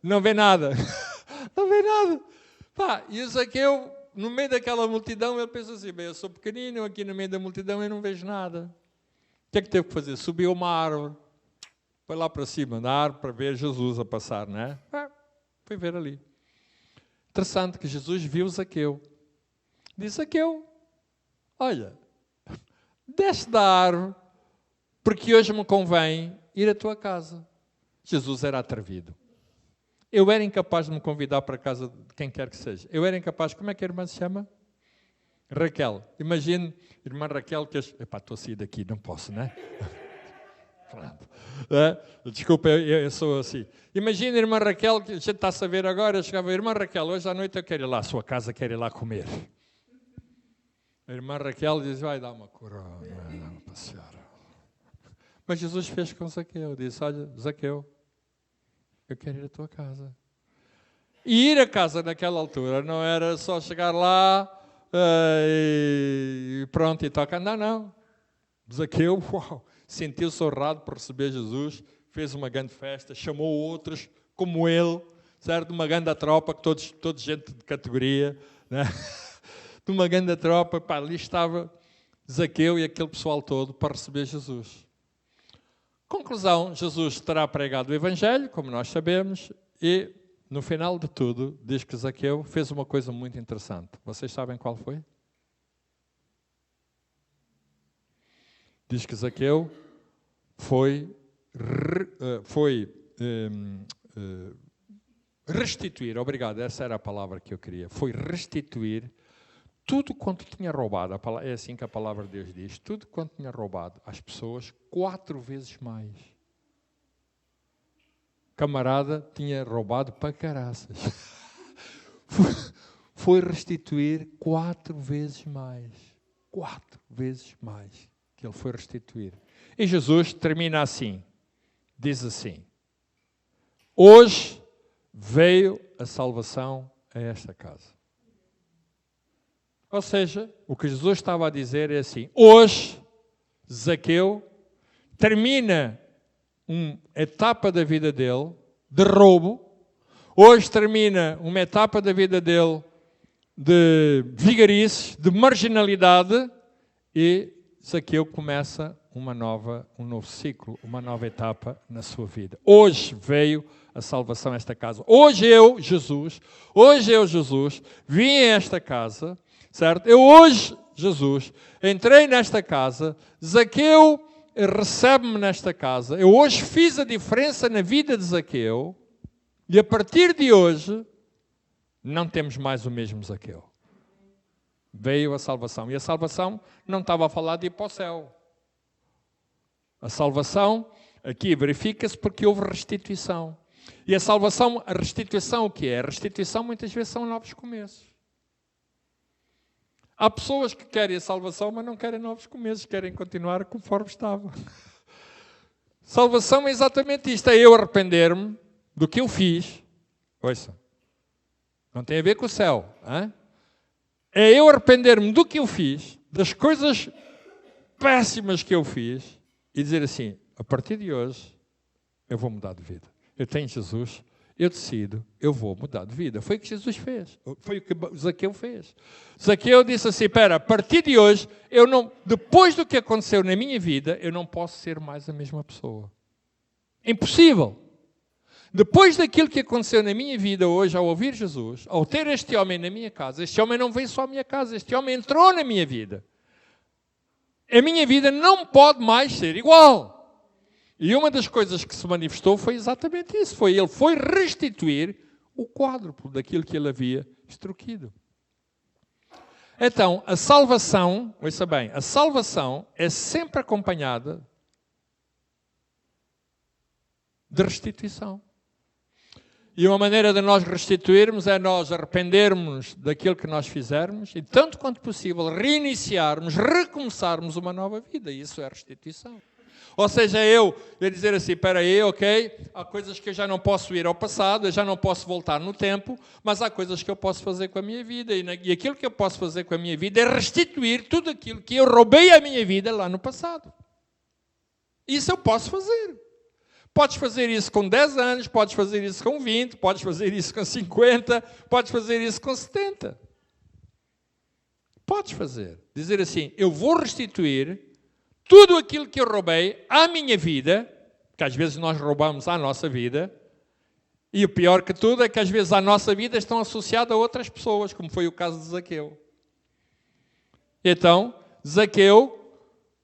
não vê nada, não vê nada. Pá, e o Zaqueu, no meio daquela multidão, ele pensa assim, bem, eu sou pequenino, aqui no meio da multidão eu não vejo nada. O que é que teve que fazer? Subiu uma árvore, foi lá para cima da árvore para ver Jesus a passar, não é? Foi ver ali. Interessante que Jesus viu Zaqueu. Disse, Zaqueu, olha, desce da árvore, porque hoje me convém ir à tua casa. Jesus era atrevido. Eu era incapaz de me convidar para a casa de quem quer que seja. Eu era incapaz. Como é que a irmã se chama? Raquel. Imagine, irmã Raquel, que... Epá, estou a sair daqui, não posso, não é? Desculpa, eu sou assim. Imagina, irmã Raquel, que a gente está a saber agora, eu chegava, irmã Raquel, hoje à noite eu quero ir lá à sua casa, quero ir lá comer. A irmã Raquel diz, vai dar uma coroa, vai dar uma passear. Mas Jesus fez com Zaqueu, disse, olha, Zaqueu, eu quero ir à tua casa. E ir à casa naquela altura não era só chegar lá e pronto, e toca. Não. Zaqueu, uau, sentiu-se honrado por receber Jesus, fez uma grande festa, chamou outros como ele, certo? Uma grande tropa, todos gente de categoria, né? De uma grande tropa, pá, ali estava Zaqueu e aquele pessoal todo para receber Jesus. Conclusão, Jesus terá pregado o Evangelho, como nós sabemos, e no final de tudo, diz que Zaqueu fez uma coisa muito interessante. Vocês sabem qual foi? Diz que Zaqueu foi restituir, obrigado, essa era a palavra que eu queria, foi restituir tudo quanto tinha roubado, é assim que a palavra de Deus diz, tudo quanto tinha roubado às pessoas 4 vezes mais. Camarada tinha roubado para caraças. Foi restituir 4 vezes mais. 4 vezes mais que ele foi restituir. E Jesus termina assim, diz assim: hoje veio a salvação a esta casa. Ou seja, o que Jesus estava a dizer é assim: hoje, Zaqueu termina uma etapa da vida dele de roubo, hoje termina uma etapa da vida dele de vigarice, de marginalidade, e Zaqueu começa um novo ciclo, uma nova etapa na sua vida. Hoje veio a salvação a esta casa. Hoje eu, Jesus, vim a esta casa, certo? Eu hoje, Jesus, entrei nesta casa, Zaqueu recebe-me nesta casa, eu hoje fiz a diferença na vida de Zaqueu, e a partir de hoje, não temos mais o mesmo Zaqueu. Veio a salvação. E a salvação não estava a falar de ir para o céu. A salvação, aqui verifica-se porque houve restituição. E a salvação, a restituição o que é? A restituição muitas vezes são novos começos. Há pessoas que querem a salvação, mas não querem novos começos, querem continuar conforme estavam. Salvação é exatamente isto, é eu arrepender-me do que eu fiz. Ouça, não tem a ver com o céu. Hein? É eu arrepender-me do que eu fiz, das coisas péssimas que eu fiz, e dizer assim, a partir de hoje, eu vou mudar de vida. Eu tenho Jesus, eu decido, eu vou mudar de vida. Foi o que Jesus fez. Foi o que Zaqueu fez. Zaqueu disse assim, espera, a partir de hoje, depois do que aconteceu na minha vida, eu não posso ser mais a mesma pessoa. Impossível. Depois daquilo que aconteceu na minha vida hoje, ao ouvir Jesus, ao ter este homem na minha casa, este homem não veio só à minha casa, este homem entrou na minha vida. A minha vida não pode mais ser igual. E uma das coisas que se manifestou foi exatamente isso. Ele foi restituir o quádruplo daquilo que ele havia extorquido. Então, a salvação, ouça bem, a salvação é sempre acompanhada de restituição. E uma maneira de nós restituirmos é nós arrependermos daquilo que nós fizermos e, tanto quanto possível, reiniciarmos, recomeçarmos uma nova vida. E isso é restituição. Ou seja, eu dizer assim, espera aí, ok, há coisas que eu já não posso ir ao passado, eu já não posso voltar no tempo, mas há coisas que eu posso fazer com a minha vida, e aquilo que eu posso fazer com a minha vida é restituir tudo aquilo que eu roubei à minha vida lá no passado. Isso eu posso fazer. Podes fazer isso com 10 anos, podes fazer isso com 20, podes fazer isso com 50, podes fazer isso com 70. Podes fazer. Dizer assim, eu vou restituir tudo aquilo que eu roubei à minha vida, que às vezes nós roubamos à nossa vida, e o pior que tudo é que às vezes à nossa vida estão associadas a outras pessoas, como foi o caso de Zaqueu. Então, Zaqueu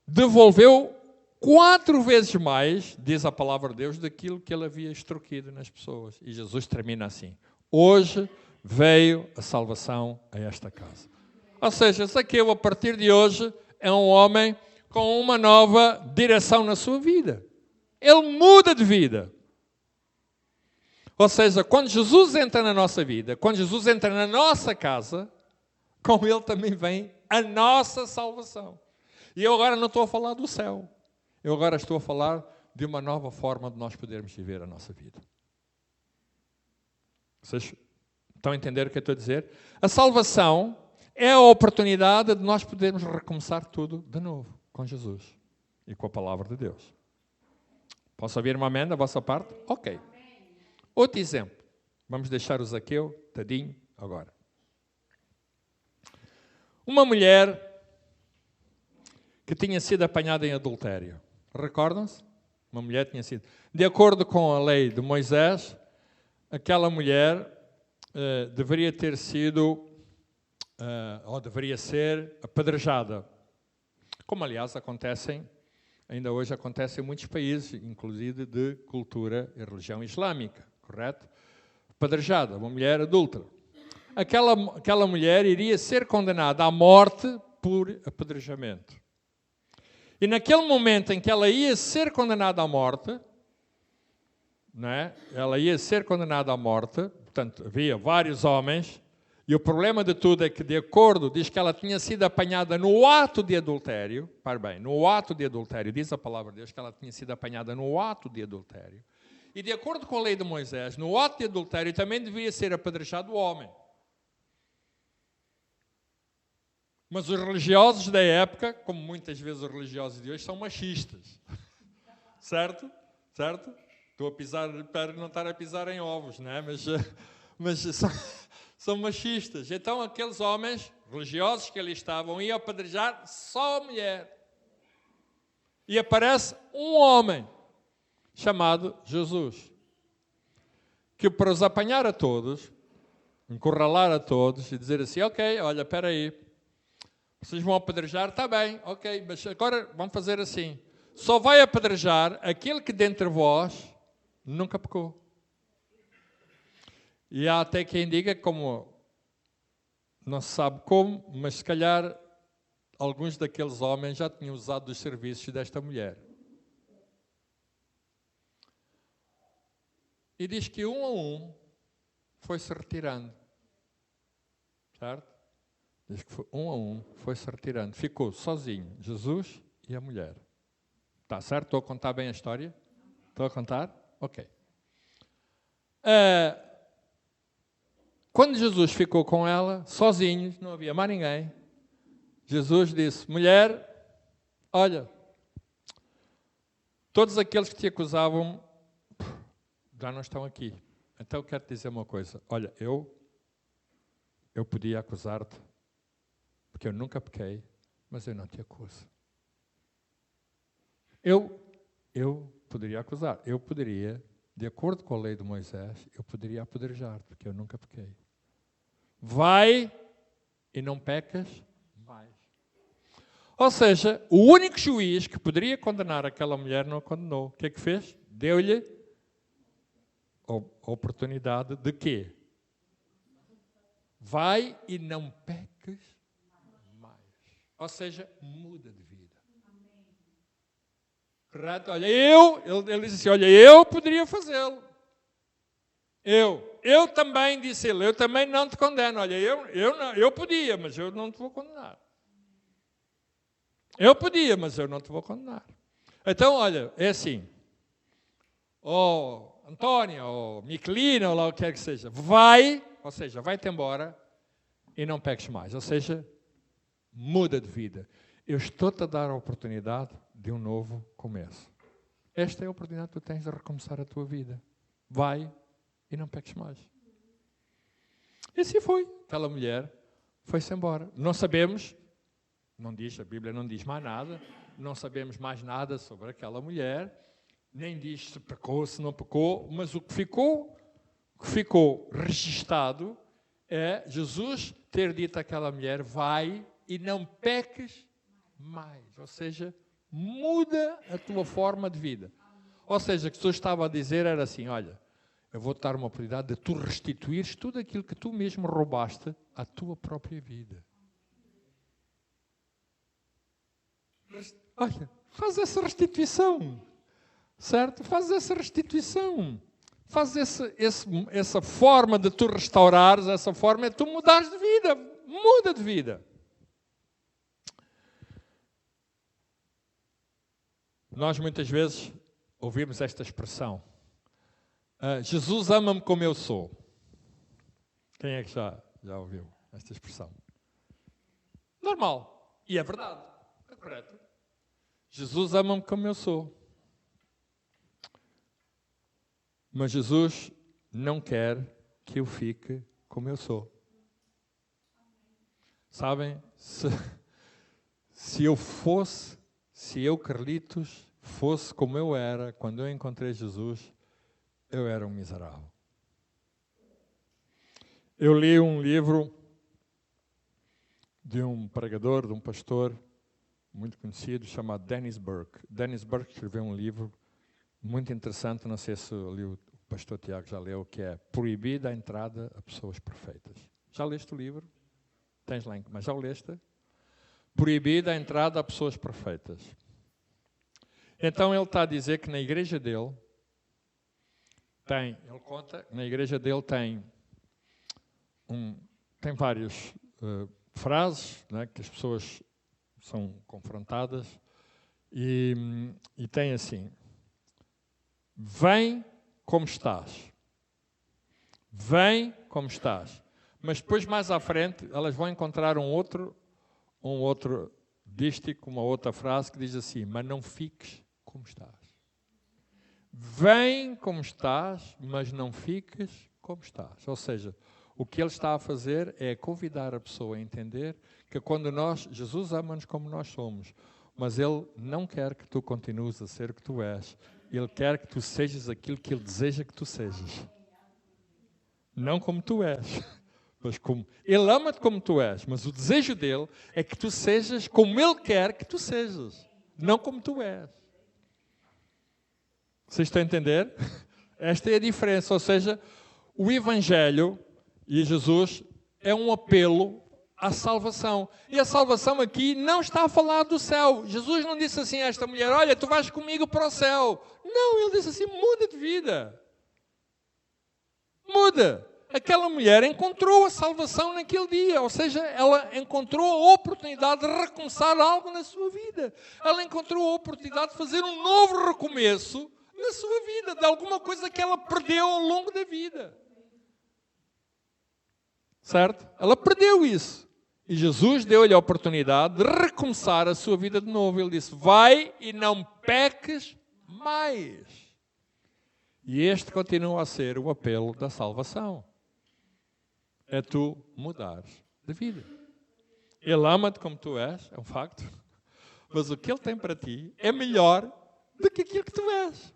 devolveu 4 vezes mais, diz a palavra de Deus, daquilo que ele havia extorquido nas pessoas. E Jesus termina assim, hoje veio a salvação a esta casa. Ou seja, Zaqueu, a partir de hoje, é um homem com uma nova direção na sua vida. Ele muda de vida. Ou seja, quando Jesus entra na nossa vida, quando Jesus entra na nossa casa, com ele também vem a nossa salvação. E eu agora não estou a falar do céu. Eu agora estou a falar de uma nova forma de nós podermos viver a nossa vida. Vocês estão a entender o que eu estou a dizer? A salvação é a oportunidade de nós podermos recomeçar tudo de novo. Com Jesus e com a palavra de Deus. Posso ouvir uma amém da vossa parte? Ok. Outro exemplo. Vamos deixar o Zaqueu, tadinho, agora. Uma mulher que tinha sido apanhada em adultério. Recordam-se? Uma mulher tinha sido. De acordo com a lei de Moisés, aquela mulher deveria ter sido, ou deveria ser, apedrejada. Como, aliás, ainda hoje acontece em muitos países, inclusive de cultura e religião islâmica, correto? Apedrejada, uma mulher adúltera. Aquela mulher iria ser condenada à morte por apedrejamento. E naquele momento em que ela ia ser condenada à morte, ela ia ser condenada à morte, portanto, havia vários homens, e o problema de tudo é que, de acordo, diz que ela tinha sido apanhada no ato de adultério, para bem, no ato de adultério, diz a palavra de Deus que ela tinha sido apanhada no ato de adultério. E de acordo com a lei de Moisés, no ato de adultério também deveria ser apedrejado o homem. Mas os religiosos da época, como muitas vezes os religiosos de hoje, são machistas. Certo? Certo? Estou a pisar, espero não estar a pisar em ovos, não é? Mas são machistas. Então aqueles homens religiosos que ali estavam iam apedrejar só a mulher. E aparece um homem chamado Jesus, que para os apanhar a todos, encurralar a todos e dizer assim, ok, olha, espera aí, vocês vão apedrejar, está bem, ok, mas agora vamos fazer assim. Só vai apedrejar aquele que dentre vós nunca pecou. E há até quem diga, como não se sabe como, mas se calhar alguns daqueles homens já tinham usado os serviços desta mulher. E diz que um a um foi-se retirando. Certo? Diz que um a um foi-se retirando. Ficou sozinho, Jesus e a mulher. Está certo? Estou a contar bem a história? Estou a contar? Ok. Quando Jesus ficou com ela, sozinho, não havia mais ninguém, Jesus disse, mulher, olha, todos aqueles que te acusavam já não estão aqui. Então eu quero te dizer uma coisa. Olha, eu podia acusar-te, porque eu nunca pequei, mas eu não te acuso. Eu poderia acusar. Eu poderia, de acordo com a lei de Moisés, eu poderia apedrejar-te, porque eu nunca pequei. Vai e não pecas mais. Ou seja, o único juiz que poderia condenar aquela mulher não a condenou. O que é que fez? Deu-lhe a oportunidade de quê? Vai e não peques mais. Ou seja, muda de vida. Correto? Olha, ele disse assim, olha, eu poderia fazê-lo. Eu também, disse ele, eu também não te condeno. Olha, eu podia, mas eu não te vou condenar. Eu podia, mas eu não te vou condenar. Então, olha, é assim. Antônia, Miquelina, ou lá o que quer que seja, vai-te embora e não peques mais. Ou seja, muda de vida. Eu estou-te a dar a oportunidade de um novo começo. Esta é a oportunidade que tu tens de recomeçar a tua vida. Vai e não peques mais. E assim foi. Aquela mulher foi-se embora. Não sabemos, a Bíblia não diz mais nada, não sabemos mais nada sobre aquela mulher, nem diz se pecou, se não pecou, mas o que ficou registado é Jesus ter dito àquela mulher, vai e não peques mais. Ou seja, muda a tua forma de vida. Ou seja, o que Jesus estava a dizer era assim, olha, eu vou-te dar uma oportunidade de tu restituires tudo aquilo que tu mesmo roubaste à tua própria vida. Olha, faz essa restituição. Certo? Faz essa restituição. Faz essa forma de tu restaurares, essa forma é tu mudares de vida. Muda de vida. Nós muitas vezes ouvimos esta expressão. Jesus ama-me como eu sou. Quem é que já ouviu esta expressão? Normal. E é verdade. É correto. Jesus ama-me como eu sou. Mas Jesus não quer que eu fique como eu sou. Sabem? Se eu, Carlitos, fosse como eu era, quando eu encontrei Jesus, eu era um miserável. Eu li um livro de um pregador, de um pastor muito conhecido, chamado Dennis Burke. Dennis Burke escreveu um livro muito interessante, não sei se o pastor Tiago já leu, que é Proibida a Entrada a Pessoas Perfeitas. Já leste o livro? Tens lá, mas já o leste? Proibida a entrada a pessoas perfeitas. Então ele está a dizer que na igreja dele ele conta, na igreja dele tem várias frases, né, que as pessoas são confrontadas e tem assim: vem como estás. Vem como estás. Mas depois, mais à frente, elas vão encontrar um outro dístico, uma outra frase que diz assim: mas não fiques como estás. Vem como estás, mas não fiques como estás. Ou seja, o que ele está a fazer é convidar a pessoa a entender que quando Jesus ama-nos como nós somos, mas ele não quer que tu continues a ser o que tu és. Ele quer que tu sejas aquilo que ele deseja que tu sejas. Não como tu és. Mas ele ama-te como tu és, mas o desejo dele é que tu sejas como ele quer que tu sejas, não como tu és. Vocês estão a entender? Esta é a diferença, ou seja, o Evangelho e Jesus é um apelo à salvação. E a salvação aqui não está a falar do céu. Jesus não disse assim a esta mulher: olha, tu vais comigo para o céu. Não, ele disse assim: muda de vida. Muda. Aquela mulher encontrou a salvação naquele dia, ou seja, ela encontrou a oportunidade de recomeçar algo na sua vida. Ela encontrou a oportunidade de fazer um novo recomeço na sua vida, de alguma coisa que ela perdeu ao longo da vida. Certo? Ela perdeu isso. E Jesus deu-lhe a oportunidade de recomeçar a sua vida de novo. Ele disse: vai e não peques mais. E este continua a ser o apelo da salvação. É tu mudares de vida. Ele ama-te como tu és, é um facto. Mas o que ele tem para ti é melhor do que aquilo que tu és.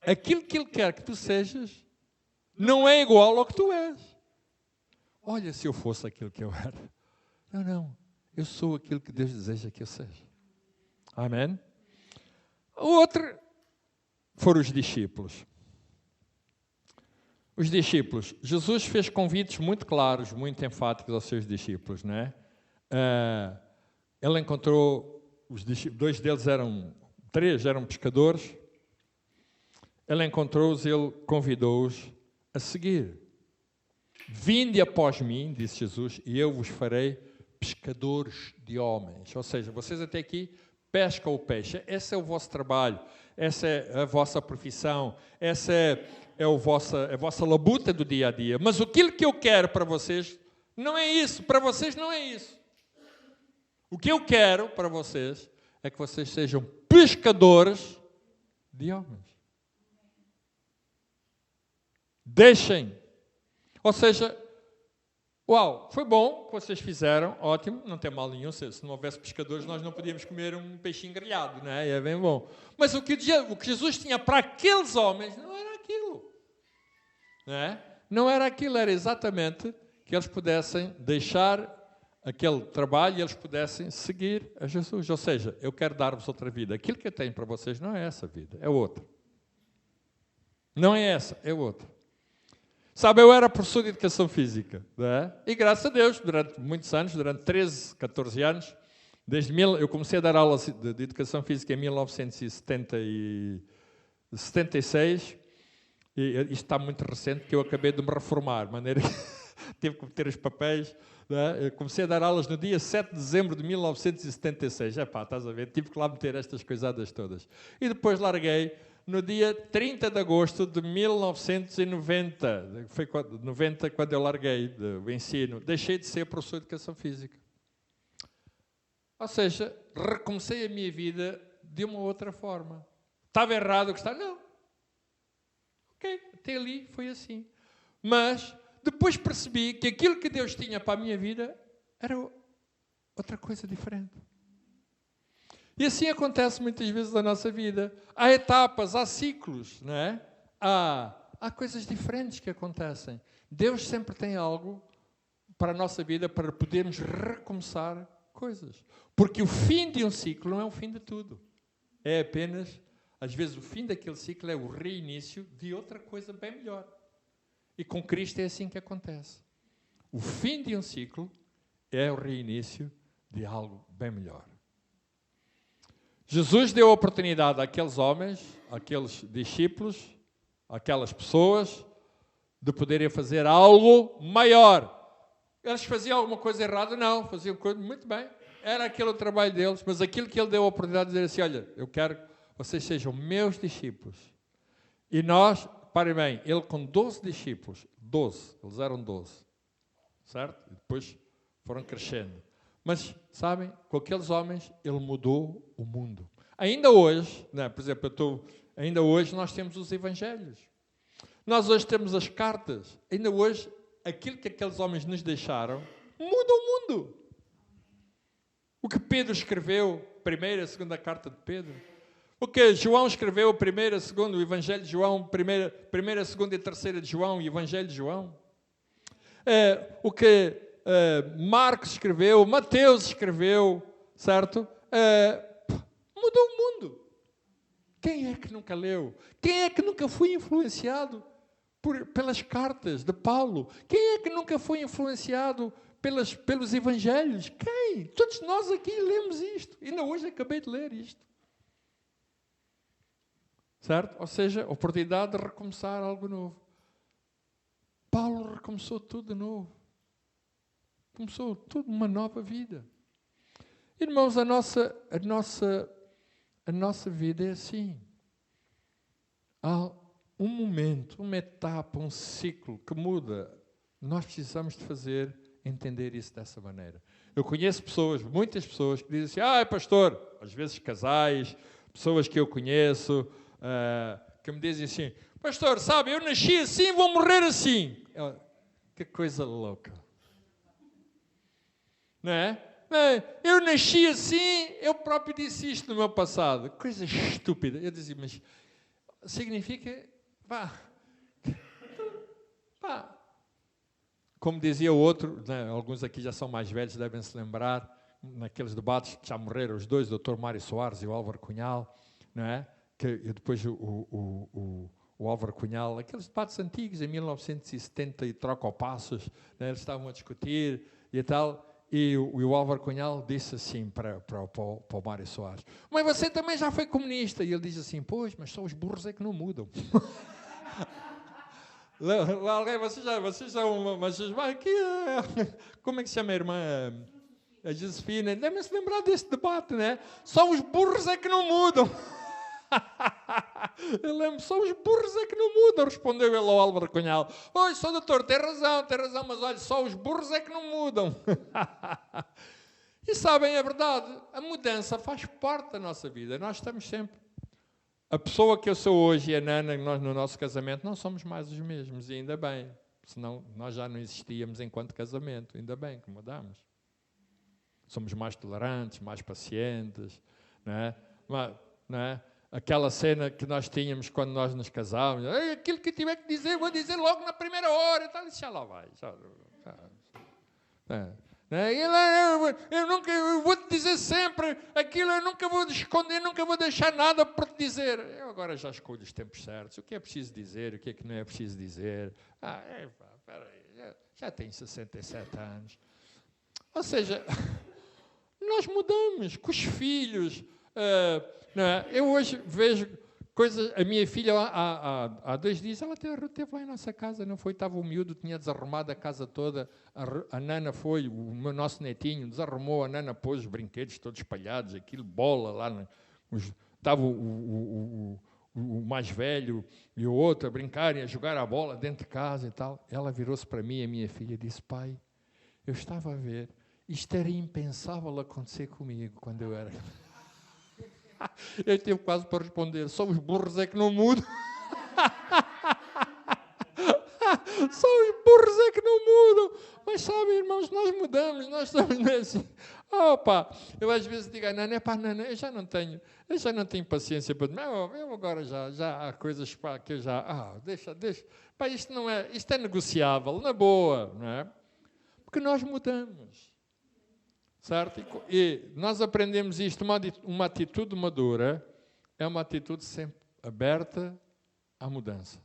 Aquilo que ele quer que tu sejas não é igual ao que tu és. Olha, se eu fosse aquilo que eu era. Não. Eu sou aquilo que Deus deseja que eu seja. Amém? O outro foram os discípulos. Os discípulos. Jesus fez convites muito claros, muito enfáticos aos seus discípulos, não é? Ele encontrou os discípulos, três eram pescadores. Ele encontrou-os, ele convidou-os a seguir. Vinde após mim, disse Jesus, e eu vos farei pescadores de homens. Ou seja, vocês até aqui pescam o peixe. Esse é o vosso trabalho, essa é a vossa profissão, essa é a vossa labuta do dia a dia. Mas aquilo que eu quero para vocês não é isso. Para vocês não é isso. O que eu quero para vocês é que vocês sejam pescadores de homens. Deixem. Ou seja, uau, foi bom que vocês fizeram, ótimo, não tem mal nenhum. Se não houvesse pescadores, nós não podíamos comer um peixinho grelhado, não é? É bem bom. Mas o que Jesus tinha para aqueles homens não era aquilo. Não é? Não era aquilo, era exatamente que eles pudessem deixar aquele trabalho e eles pudessem seguir a Jesus. Ou seja, eu quero dar-vos outra vida. Aquilo que eu tenho para vocês não é essa vida, é outra. Não é essa, é outra. Sabe, eu era professor de educação física, não é? E graças a Deus, durante muitos anos, durante 13, 14 anos, eu comecei a dar aulas de educação física em 1976, e isto está muito recente, que eu acabei de me reformar, de maneira que tive que meter os papéis, não é? Eu comecei a dar aulas no dia 7 de dezembro de 1976, estás a ver, tive que lá meter estas coisadas todas. E depois larguei no dia 30 de agosto de 1990, foi 90 quando eu larguei o ensino, deixei de ser professor de educação física. Ou seja, recomecei a minha vida de uma outra forma. Estava errado o que está? Não. Ok, até ali foi assim. Mas depois percebi que aquilo que Deus tinha para a minha vida era outra coisa diferente. E assim acontece muitas vezes na nossa vida. Há etapas, há ciclos, não é? Há coisas diferentes que acontecem. Deus sempre tem algo para a nossa vida para podermos recomeçar coisas. Porque o fim de um ciclo não é o fim de tudo. É apenas, às vezes, o fim daquele ciclo é o reinício de outra coisa bem melhor. E com Cristo é assim que acontece. O fim de um ciclo é o reinício de algo bem melhor. Jesus deu a oportunidade àqueles homens, àqueles discípulos, àquelas pessoas, de poderem fazer algo maior. Eles faziam alguma coisa errada? Não, faziam coisa muito bem. Era aquele o trabalho deles, mas aquilo que ele deu a oportunidade de dizer assim, olha, eu quero que vocês sejam meus discípulos. E nós, parem bem, ele com 12 discípulos, 12, eles eram 12, certo? E depois foram crescendo. Mas, sabem, com aqueles homens, ele mudou o mundo. Ainda hoje, né, por exemplo, ainda hoje nós temos os evangelhos. Nós hoje temos as cartas. Ainda hoje, aquilo que aqueles homens nos deixaram, muda o mundo. O que Pedro escreveu, primeira, segunda carta de Pedro. O que João escreveu, primeira, segunda, o Evangelho de João, primeira, segunda e terceira de João, o Evangelho de João. O que Marcos escreveu, Mateus escreveu, certo? Mudou o mundo. Quem é que nunca leu? Quem é que nunca foi influenciado pelas cartas de Paulo? Quem é que nunca foi influenciado pelos evangelhos? Quem? Todos nós aqui lemos isto. Ainda hoje acabei de ler isto. Certo? Ou seja, oportunidade de recomeçar algo novo. Paulo recomeçou tudo de novo. Começou tudo uma nova vida. Irmãos, a nossa vida é assim. Há um momento, uma etapa, um ciclo que muda. Nós precisamos de entender isso dessa maneira. Eu conheço pessoas, muitas pessoas, que dizem assim, pastor, às vezes casais, pessoas que eu conheço, que me dizem assim, pastor, sabe, eu nasci assim, vou morrer assim. Que coisa louca. Não é? Eu nasci assim, eu próprio disse isto no meu passado. Coisa estúpida. Eu dizia, mas significa, como dizia o outro, né, alguns aqui já são mais velhos, devem se lembrar, naqueles debates que já morreram os dois, o Dr. Mário Soares e o Álvaro Cunhal, não é? Que depois o Álvaro Cunhal, aqueles debates antigos, em 1970, e troca ou passos, né, eles estavam a discutir e tal. E o Álvaro Cunhal disse assim para o Mário Soares, mas você também já foi comunista. E ele diz assim, pois, mas só os burros é que não mudam. Vocês são mas aqui, como é que se chama a irmã? A Josefina, devem se lembrar desse debate, né? Só os burros é que não mudam. Eu lembro, só os burros é que não mudam, respondeu ele ao Álvaro Cunhal. Oi, sou doutor, tem razão, mas olha, só os burros é que não mudam. E sabem, é verdade, a mudança faz parte da nossa vida, nós estamos sempre. A pessoa que eu sou hoje e a Nana, nós no nosso casamento, não somos mais os mesmos, e ainda bem, senão nós já não existíamos enquanto casamento, ainda bem que mudamos. Somos mais tolerantes, mais pacientes, não é? Não é? Aquela cena que nós tínhamos quando nós nos casávamos, aquilo que tiver que dizer, vou dizer logo na primeira hora, e tal, já lá vai. Eu vou-te dizer sempre aquilo, eu nunca vou esconder, nunca vou deixar nada para te dizer. Eu agora já escolho os tempos certos, o que é preciso dizer, o que é que não é preciso dizer. Peraí, já tenho 67 anos. Ou seja, nós mudamos com os filhos. Não é? Eu hoje vejo coisas. A minha filha, há 2 dias, ela esteve lá em nossa casa, não foi? Estava o miúdo, tinha desarrumado a casa toda. A Nana foi, o nosso netinho, desarrumou. A Nana pôs os brinquedos todos espalhados, aquilo, bola lá. Estava o mais velho e o outro a brincarem, a jogar a bola dentro de casa e tal. Ela virou-se para mim, a minha filha, e disse: pai, eu estava a ver, isto era impensável acontecer comigo quando eu era. Eu tive quase para responder: só os burros é que não mudam. Só os burros é que não mudam. Mas sabem, irmãos, nós mudamos, nós estamos assim. Opa, eu às vezes digo, não, eu já não tenho paciência para... Não, eu agora já há coisas que eu já... deixa. Pá, isto é negociável, na boa, não é? Porque nós mudamos. Certo? E nós aprendemos isto, uma atitude madura é uma atitude sempre aberta à mudança,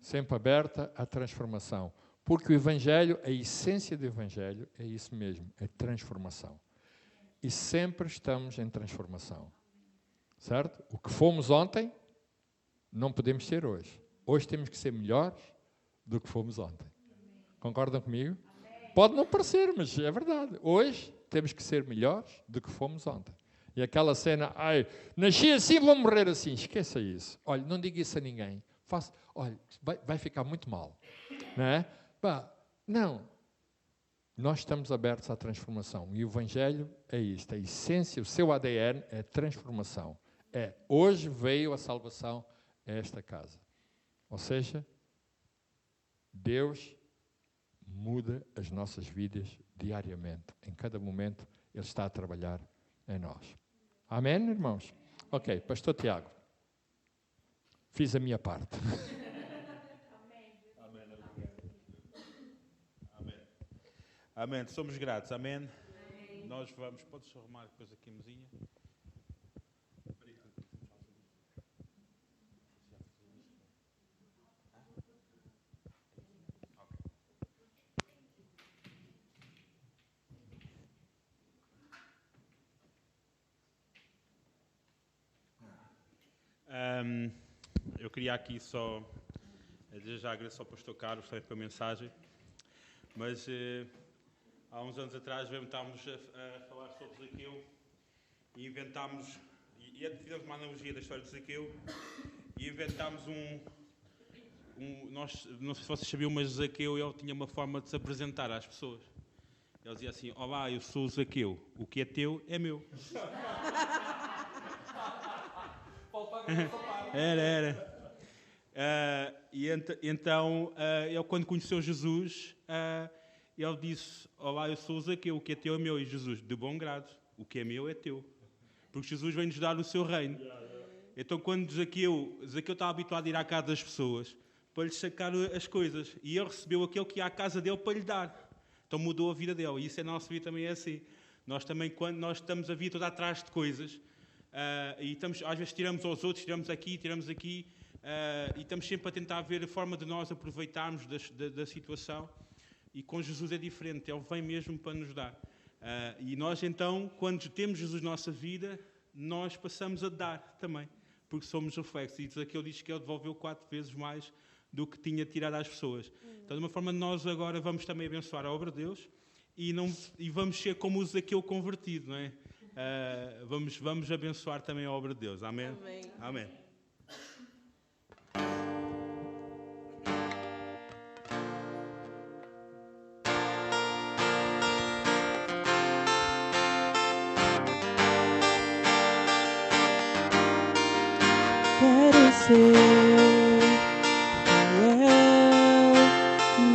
sempre aberta à transformação. Porque o Evangelho, a essência do Evangelho é isso mesmo, é transformação. E sempre estamos em transformação. Certo? O que fomos ontem, não podemos ser hoje. Hoje temos que ser melhores do que fomos ontem. Concordam comigo? Pode não parecer, mas é verdade. Hoje temos que ser melhores do que fomos ontem. E aquela cena, nasci assim, vou morrer assim. Esqueça isso. Olha, não diga isso a ninguém. Olha, vai ficar muito mal. Não é? Não. Nós estamos abertos à transformação. E o Evangelho é isto. A essência, o seu ADN é transformação. Hoje veio a salvação a esta casa. Ou seja, Deus muda as nossas vidas diariamente. Em cada momento, Ele está a trabalhar em nós. Amém, irmãos? Ok, Pastor Tiago. Fiz a minha parte. Amém. Somos gratos. Amém. Nós vamos... Podes arrumar depois aqui a mesinha? Eu queria aqui só, já agradeço ao pastor Carlos também pela mensagem, mas há uns anos atrás estávamos a falar sobre Zaqueu e inventámos, e fizemos uma analogia da história de Zaqueu e inventámos nós, não sei se vocês sabiam, mas Zaqueu ele tinha uma forma de se apresentar às pessoas. Ele dizia assim: olá, eu sou o Zaqueu, o que é teu é meu. Era. Então, ele quando conheceu Jesus, ele disse: olá, eu sou o Zaqueu, o que é teu é meu. E Jesus: de bom grado, o que é meu é teu. Porque Jesus vem-nos dar o seu reino. Então, quando Zaqueu estava habituado a ir à casa das pessoas para lhes sacar as coisas, e ele recebeu aquele que ia à casa dele para lhe dar. Então mudou a vida dele. E isso é a nossa vida também é assim. Nós também, quando nós estamos a vida toda atrás de coisas, e estamos, às vezes tiramos aos outros, tiramos aqui, e estamos sempre a tentar ver a forma de nós aproveitarmos da situação. E com Jesus é diferente, Ele vem mesmo para nos dar. E nós então, quando temos Jesus na nossa vida, nós passamos a dar também, porque somos reflexos. E Zaqueu diz que Ele devolveu 4 vezes mais do que tinha tirado às pessoas. Então, de uma forma, nós agora vamos também abençoar a obra de Deus e vamos ser como o Zaqueu convertido, não é? Vamos abençoar também a obra de Deus. Amém? Amém. Amém. Quero ser fiel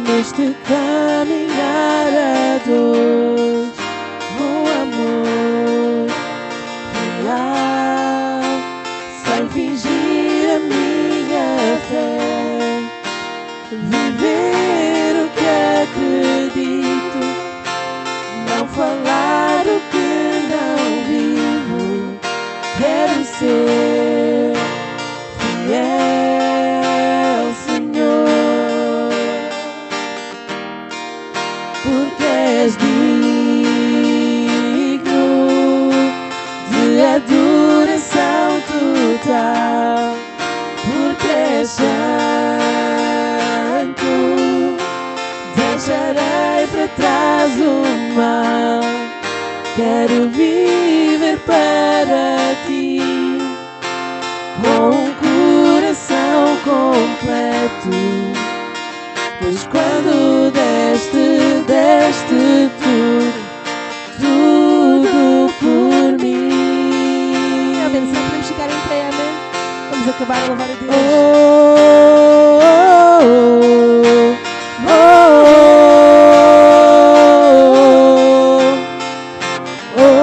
neste caminhar a dois, com amor real, sem fingir a minha fé, viver o que acredito, não falar o que não vivo. Quero ser fiel, Senhor, porque és digno de adoração total, porque és santo, deixarei para trás o mal, quero viver para ti, com um coração completo, pois quando deste tudo por mim. Amém. Só podemos ficar em pé, amém? Vamos acabar a louvar a Deus. Oh,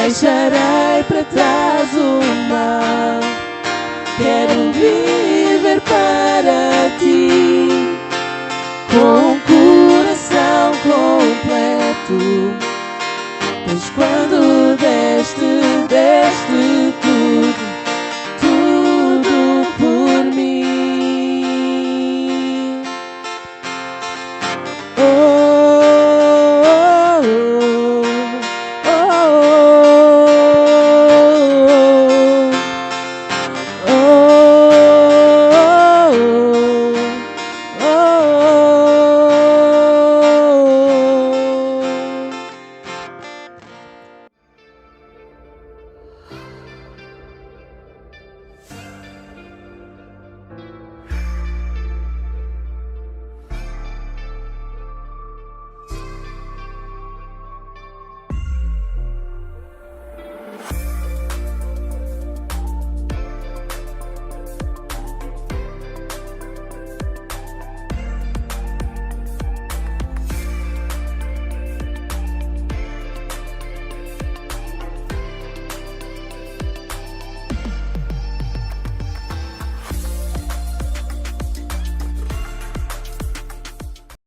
deixarei para trás o mal. Quero viver para ti, com